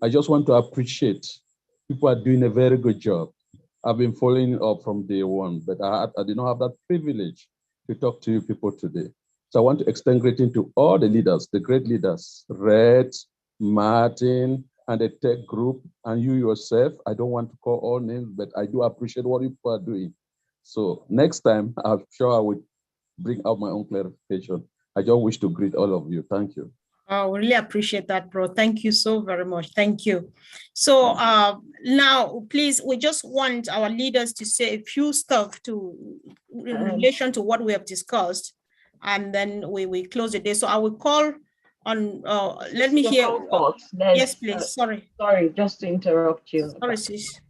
I just want to appreciate people are doing a very good job. I've been following up from day one, but I did not have that privilege to talk to you people today. So I want to extend greeting to all the leaders, the great leaders, Red, Martin, and the tech group, and you yourself. I don't want to call all names, but I do appreciate what you people are doing. So next time, I'm sure I will bring out my own clarification. I just wish to greet all of you. Thank you. Oh, really appreciate that, bro. Thank you so very much. Thank you. So now, please, we just want our leaders to say a few stuff in relation to what we have discussed, and then we close the day. So I will call on, let me hear. Yes, please. Sorry, just to interrupt you. Sorry, sis.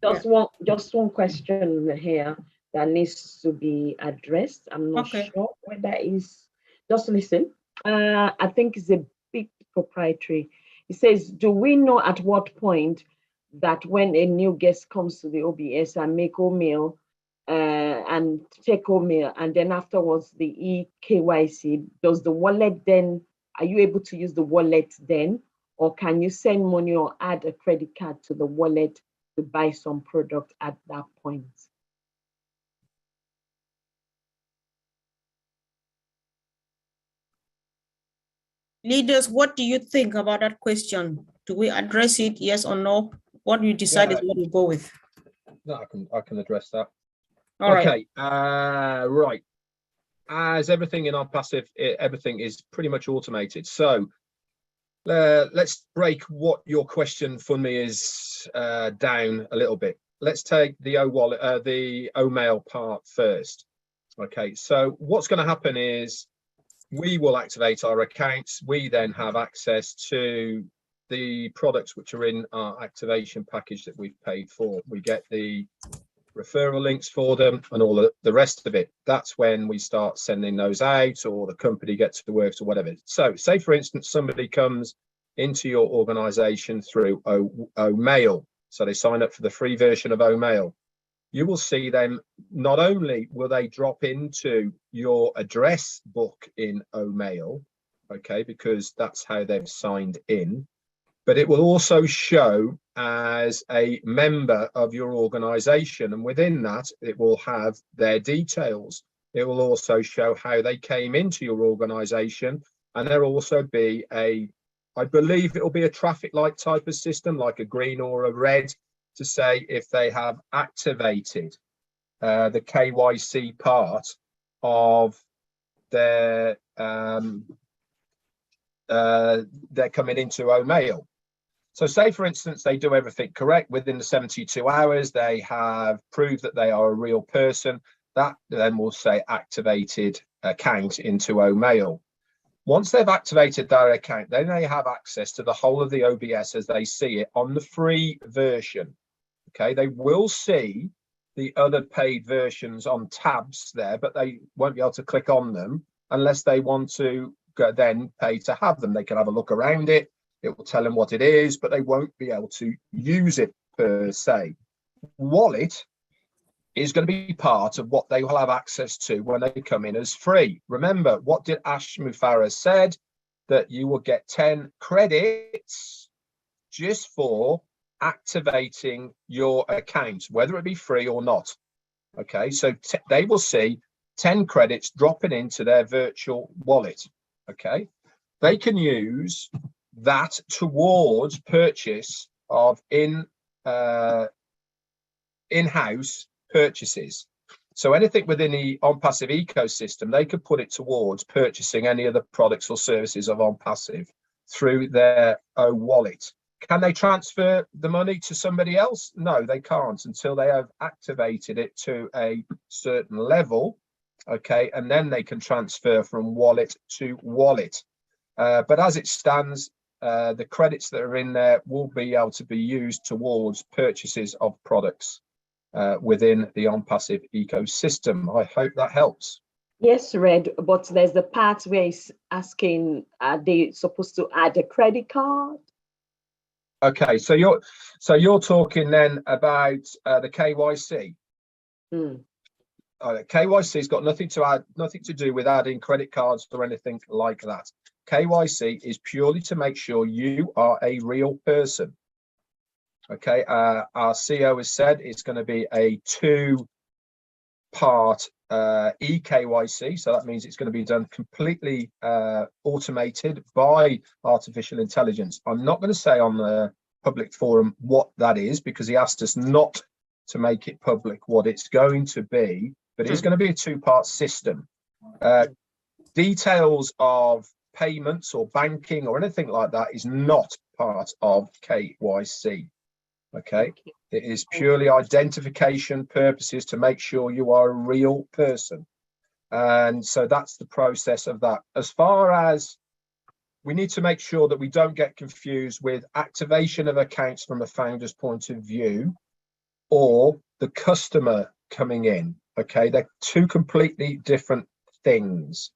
Just one question here that needs to be addressed. I'm not sure whether it's, just listen. I think it's a bit proprietary. It says, do we know at what point that when a new guest comes to the OBS and make oatmeal and take oatmeal, and then afterwards the eKYC, does the wallet then, are you able to use the wallet then, or can you send money or add a credit card to the wallet to buy some product at that point? Leaders, what do you think about that question? Do we address it, yes or no? What do you decide is what you go with? No, I can address that. All okay, right. As everything in unpassive, everything is pretty much automated. So let's break what your question for me is down a little bit. Let's take the O-wallet, the O-mail part first. Okay, so what's going to happen is we will activate our accounts. We then have access to the products which are in our activation package that we've paid for. We get the referral links for them and all the rest of it. That's when we start sending those out, or the company gets to work or whatever. So say, for instance, somebody comes into your organization through O-mail. So they sign up for the free version of O-mail. You will see them, not only will they drop into your address book in O-mail, okay, because that's how they've signed in, but it will also show as a member of your organization. And within that, it will have their details. It will also show how they came into your organization. And there'll also be I believe it'll be a traffic light type of system, like a green or a red, to say if they have activated the KYC part of their they're coming into O-mail. So say, for instance, they do everything correct within the 72 hours, they have proved that they are a real person, that then will say activated account into O-mail. Once they've activated their account, then they have access to the whole of the OBS as they see it on the free version. Okay, they will see the other paid versions on tabs there, but they won't be able to click on them unless they want to then pay to have them. They can have a look around it. It will tell them what it is, but they won't be able to use it per se. Wallet is going to be part of what they will have access to when they come in as free. Remember, what did Ash Mufareh said? That you will get 10 credits just for activating your account, whether it be free or not. Okay, so they will see 10 credits dropping into their virtual wallet. Okay, they can use that towards purchase of in-house purchases. So anything within the OnPassive ecosystem, they could put it towards purchasing any of the products or services of OnPassive through their own wallet. Can they transfer the money to somebody else? No, they can't until they have activated it to a certain level. Okay, and then they can transfer from wallet to wallet. But as it stands, the credits that are in there will be able to be used towards purchases of products within the OnPassive ecosystem. I hope that helps. Yes, Red, but there's the part where it's asking, are they supposed to add a credit card? Okay, so you're talking then about the KYC. KYC's got nothing to do with adding credit cards or anything like that. KYC is purely to make sure you are a real person. Okay, our CEO has said it's going to be a 2-part eKYC, so that means it's going to be done completely automated by artificial intelligence. I'm not going to say on the public forum what that is because he asked us not to make it public what it's going to be, but it's going to be a 2-part system. Details of payments or banking or anything like that is not part of KYC. Okay, it is purely identification purposes to make sure you are a real person. And so that's the process of that. As far as we need to make sure that we don't get confused with activation of accounts from a founder's point of view or the customer coming in. Okay, they're 2 completely different things.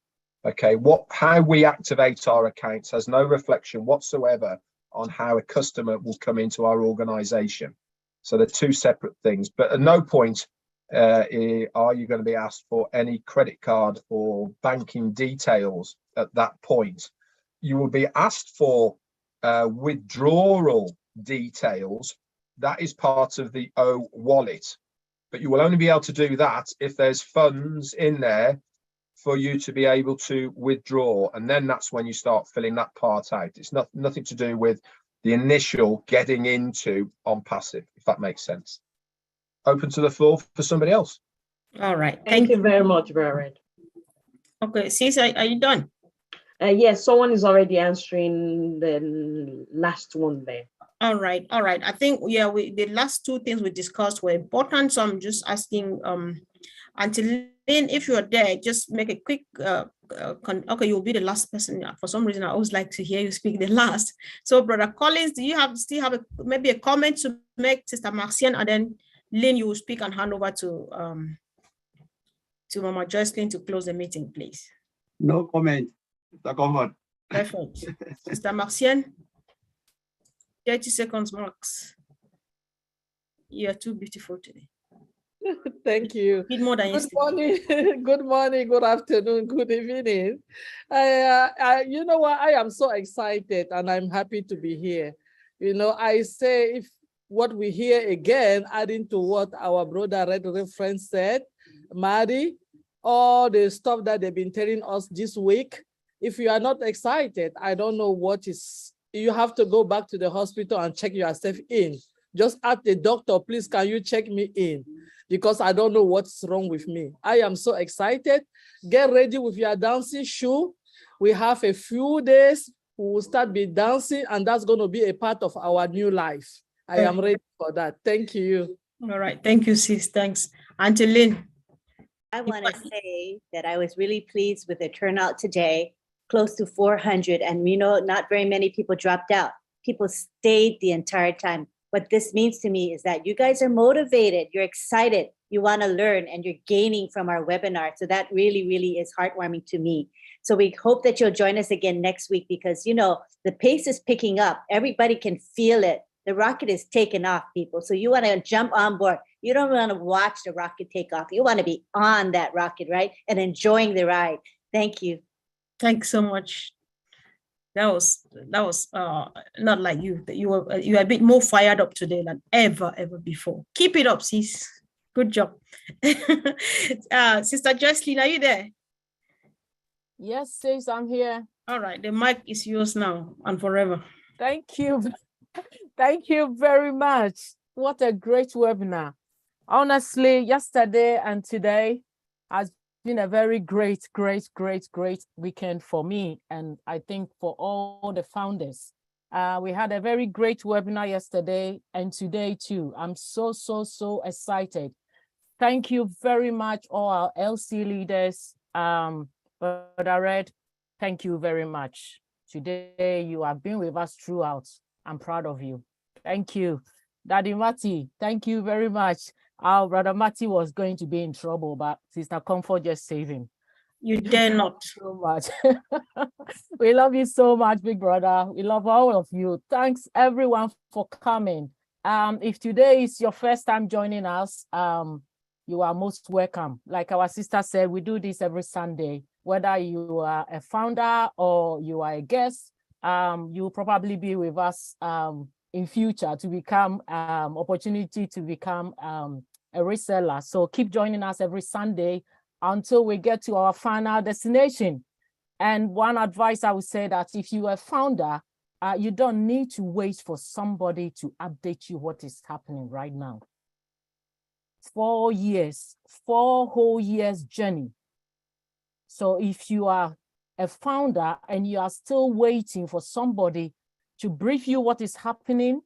Okay, how we activate our accounts has no reflection whatsoever on how a customer will come into our organization. So they're 2 separate things, but at no point are you going to be asked for any credit card or banking details at that point. You will be asked for withdrawal details. That is part of the O wallet, but you will only be able to do that if there's funds in there for you to be able to withdraw, and then that's when you start filling that part out. It's nothing to do with the initial getting into OnPassive, if that makes sense. Open to the floor for somebody else. All right. Thank you very much, Red. Okay, Sis, are you done? Yes, someone is already answering the last one there. All right. I think, the last 2 things we discussed were important, so I'm just asking until then, if you're there, just make a quick okay, you'll be the last person. For some reason, I always like to hear you speak the last. So, Brother Collins, do you still have maybe a comment to make, Sister Marcienne, and then Lynn, you will speak and hand over to Mama Joycelyn to close the meeting, please. No comment. Mr. Comfort. Perfect. Sister Marcienne, 30 seconds max. You are too beautiful today. Thank you. Good morning, good afternoon, good evening. You know what? I am so excited and I'm happy to be here. You know, I say if what we hear again, adding to what our brother Red Reference said, Mari, all the stuff that they've been telling us this week, if you are not excited, I don't know what is, you have to go back to the hospital and check yourself in. Just ask the doctor, please, can you check me in? Because I don't know what's wrong with me. I am so excited. Get ready with your dancing shoe. We have a few days, we will start be dancing, and that's going to be a part of our new life. I am ready for that. Thank you. All right. Thank you, sis. Thanks. Auntie Lynn. I want to say that I was really pleased with the turnout today, close to 400. And we know not very many people dropped out. People stayed the entire time. What this means to me is that you guys are motivated, you're excited, you want to learn, and you're gaining from our webinar. So that really, really is heartwarming to me. So we hope that you'll join us again next week because, you know, the pace is picking up. Everybody can feel it. The rocket is taking off, people. So you want to jump on board. You don't want to watch the rocket take off. You want to be on that rocket, right? And enjoying the ride. Thank you. Thanks so much. That was not like you. You're a bit more fired up today than ever before. Keep it up, sis. Good job. Sister Jocelyn, are you there? Yes, sis, I'm here. All right, the mic is yours now and forever. Thank you. Thank you very much. What a great webinar. Honestly, yesterday and today has been a very great weekend for me, and I think for all the founders. We had a very great webinar yesterday and today too. I'm so excited. Thank you very much, all our LC leaders. Brother Red, thank you very much. Today you have been with us throughout. I'm proud of you. Thank you. Daddy Matty, thank you very much. Our brother Matty was going to be in trouble, but Sister Comfort just saved him. You dare not. So much. We love you so much, big brother. We love all of you. Thanks everyone for coming. If today is your first time joining us, you are most welcome. Like our sister said, we do this every Sunday. Whether you are a founder or you are a guest, you'll probably be with us in future to become opportunity to become a reseller. So keep joining us every Sunday until we get to our final destination. And one advice I would say that if you are a founder, you don't need to wait for somebody to update you what is happening right now. 4 years, 4 whole years journey. So if you are a founder and you are still waiting for somebody to brief you what is happening,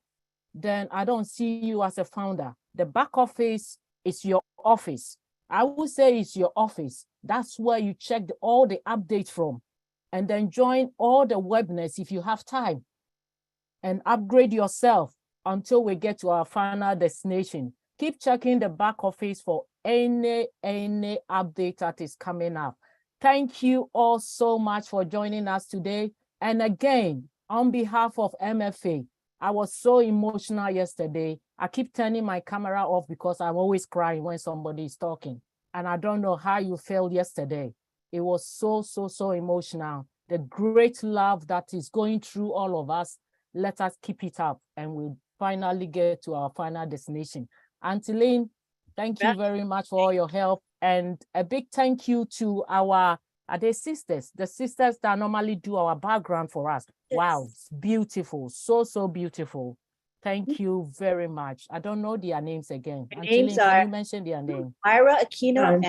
then I don't see you as a founder. The back office is your office. I would say it's your office. That's where you check all the updates from, and then join all the webinars if you have time, and upgrade yourself until we get to our final destination. Keep checking the back office for any update that is coming up. Thank you all so much for joining us today. And again, on behalf of MFA, I was so emotional yesterday. I keep turning my camera off because I'm always crying when somebody is talking. And I don't know how you felt yesterday. It was so emotional. The great love that is going through all of us, let us keep it up and we'll finally get to our final destination. Auntie Lynn, thank you very much for all your help. And a big thank you to our sisters, the sisters that normally do our background for us. Yes. Wow, it's beautiful, so beautiful. Thank you very much. I don't know their names again. Names are, can you mention their name? Myra Aquino.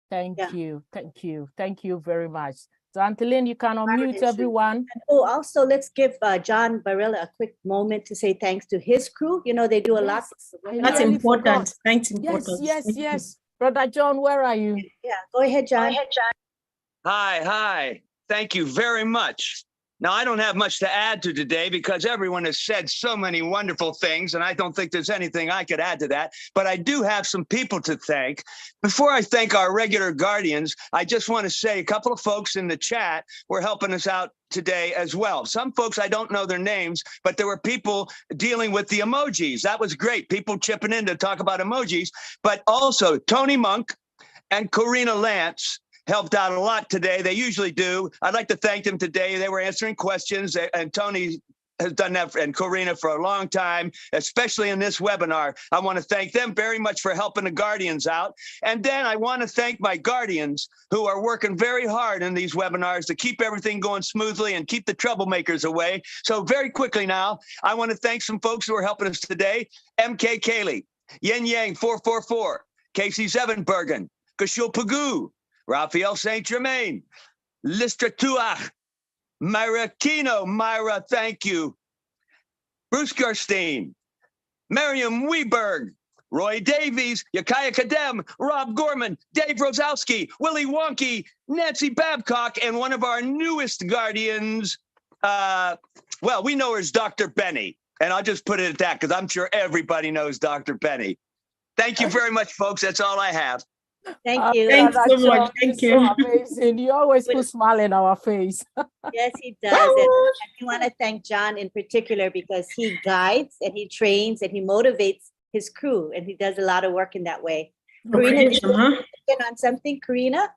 Thank you very much. So Antolin, you can unmute everyone. Oh, also let's give John Barilla a quick moment to say thanks to his crew. You know, they do a lot. That's important. Thanks, important. Yes. Brother John, where are you? Yeah, go ahead, John. Hi. Thank you very much. Now, I don't have much to add to today because everyone has said so many wonderful things, and I don't think there's anything I could add to that. But I do have some people to thank. Before I thank our regular guardians, I just want to say a couple of folks in the chat were helping us out today as well. Some folks, I don't know their names, but there were people dealing with the emojis. That was great. People chipping in to talk about emojis. But also Tony Monk and Karina Lance helped out a lot today. They usually do. I'd like to thank them today. They were answering questions, and Tony has done that, and Karina, for a long time, especially in this webinar. I want to thank them very much for helping the guardians out. And then I want to thank my guardians who are working very hard in these webinars to keep everything going smoothly and keep the troublemakers away. So very quickly now, I want to thank some folks who are helping us today. MK Cayley, Yin Yang 444, Casey Zevenbergen, Kashul Pagu, Raphael St. Germain, Listra Tuach, Myra Kino, Myra, thank you. Bruce Gerstein, Miriam Weberg, Roy Davies, Yakaya Kadem, Rob Gorman, Dave Rosowski, Willie Wonky, Nancy Babcock, and one of our newest guardians, well, we know her as Dr. Benny, and I'll just put it at that because I'm sure everybody knows Dr. Benny. Thank you very much, folks. That's all I have. Thank you. Thanks so Brother much. John, Thank you're you. so amazing. You always put smile in our face. Yes, he does. And we want to thank John in particular because he guides and he trains and he motivates his crew, and he does a lot of work in that way. Karina, Okay, did you want to get on something, Karina,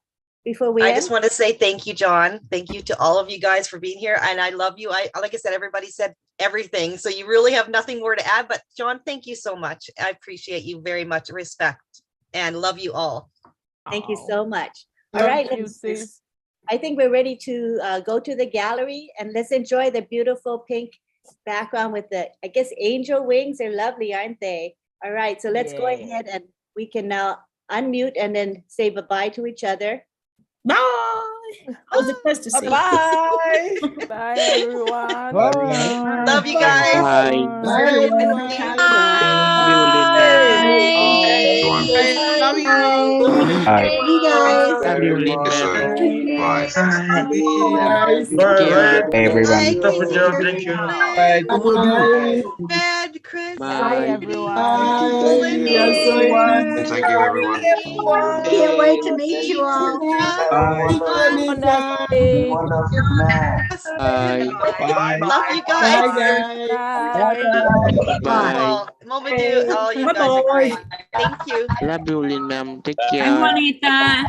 before we I end? just want to say thank you, John. Thank you to all of you guys for being here. And I love you. Like I said, everybody said everything. So you really have nothing more to add. But John, thank you so much. I appreciate you very much. Respect and love you all. Thank you so much. All Thank right, you, sis. I think we're ready to go to the gallery and let's enjoy the beautiful pink background with the, I guess, angel wings. They're lovely, aren't they? All right, so let's go Yeah. ahead and we can now unmute and then say bye-bye to each other. Bye. I was the first to say. Bye. Bye, everyone. Bye. Love you guys. Bye. Bye, everyone. Love you. Bye. You guys. Love you, Linda. Bye. Hey, everyone. Thank Dr. you. Joe, thank you. Bye. Bed, Chris. Bye, Bye. everyone. And thank you, everyone. Can't wait to meet you all. Bye. Honestly. Bye. Love you guys. Bye. Bye. Mama do. All you guys are great. Thank you. Love you, Linda. Take Bye, care. Juanita.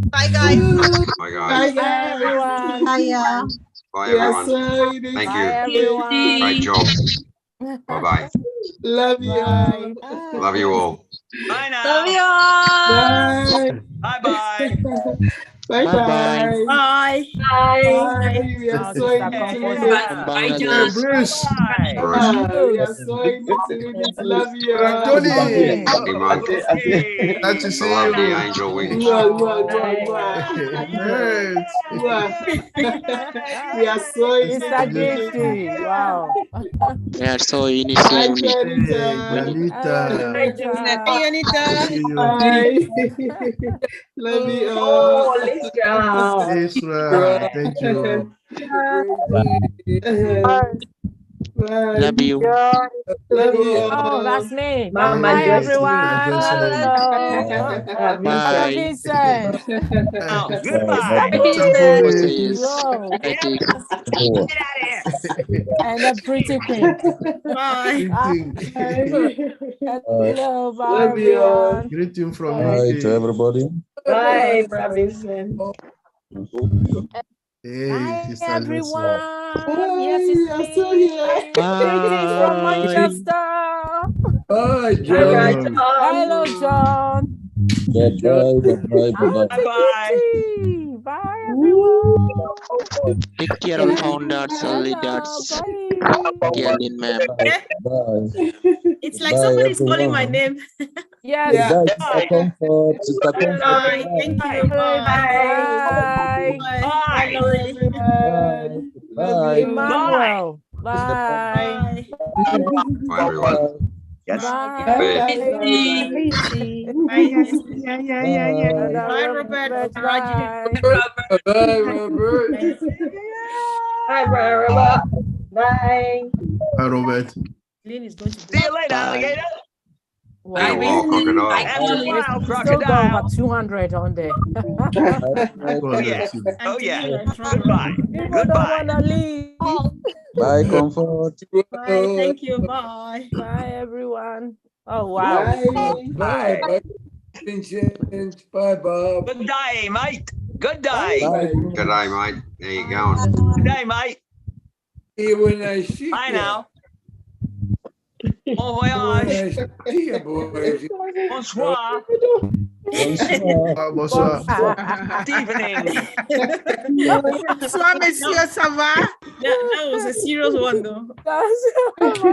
Bye, guys. Bye, guys. Bye, everyone. Bye, y'all. Bye, everyone. Thank Bye, you. everyone. Great job. Bye-bye. Love you. Bye. Love you all. Bye now. Love you all. Bye-bye. Bye bye. Bye. Bye. We are Now, so Sister excited. Comfort. Bye, Bye, John. Bruce. Bruce. We are so excited. Love you. Tony. Happy month. Nice to see Love the you. angel wings. We are so Mr. Gifty. Wow. We are so innocent. Anita. Hey, Anita. Love you all. Oh, Lisa. Israel. Thank you. Love you. Love you. Oh, that's me. Mama Bye, Joycelyn. everyone. Hello. Mr. Bye. Vincent. Oh, Mr. goodbye. Vincent. Yes. Whoa. I think. Get out of here. And a pretty queen. Bye. Hello, bye, Love you all. everyone. Greeting from Bye to everybody. Bye, Brother Vincent. Hey, Bye, Sister everyone. Lucia. Yes, it's me. Greetings from Manchester. Bye, John. Hello, John. Bye-bye. Bye-bye. Pretty. Bye, everyone. Take care of founders, leaders. Yelling, ma'am. Bye. It's like Bye, somebody's calling my everyone. name. Yes. Bye, Sister Comfort. Sister Comfort. Bye. Thank you. Bye. Bye. Bye. Bye. Bye. Emmanuel. Bye. Bye, everyone. Yes. Bye. Bye, Robert. Bye. Bye, Robert. Bye, Robert. Bye. Hi, Robert. Lynn is going to See you later, alligator. Hey, wow, crocodile. After a while, Still got crocodile. over 200 on there. Oh, yeah. Oh, yeah. Goodbye. People don't Goodbye. want to leave. Bye, Comfort. Bye. Thank you. Bye. Bye, everyone. Oh, wow. Bye. Bye. Vincent. Bye, Bob. Good day, mate. Good day. Good day, mate. There you going. Good day, mate. See you when I see Bye you. now. Bon voyage. See you, boys. Bonsoir. Bonsoir. Good evening. Bonsoir, monsieur, ça va? That was a serious one, though. That's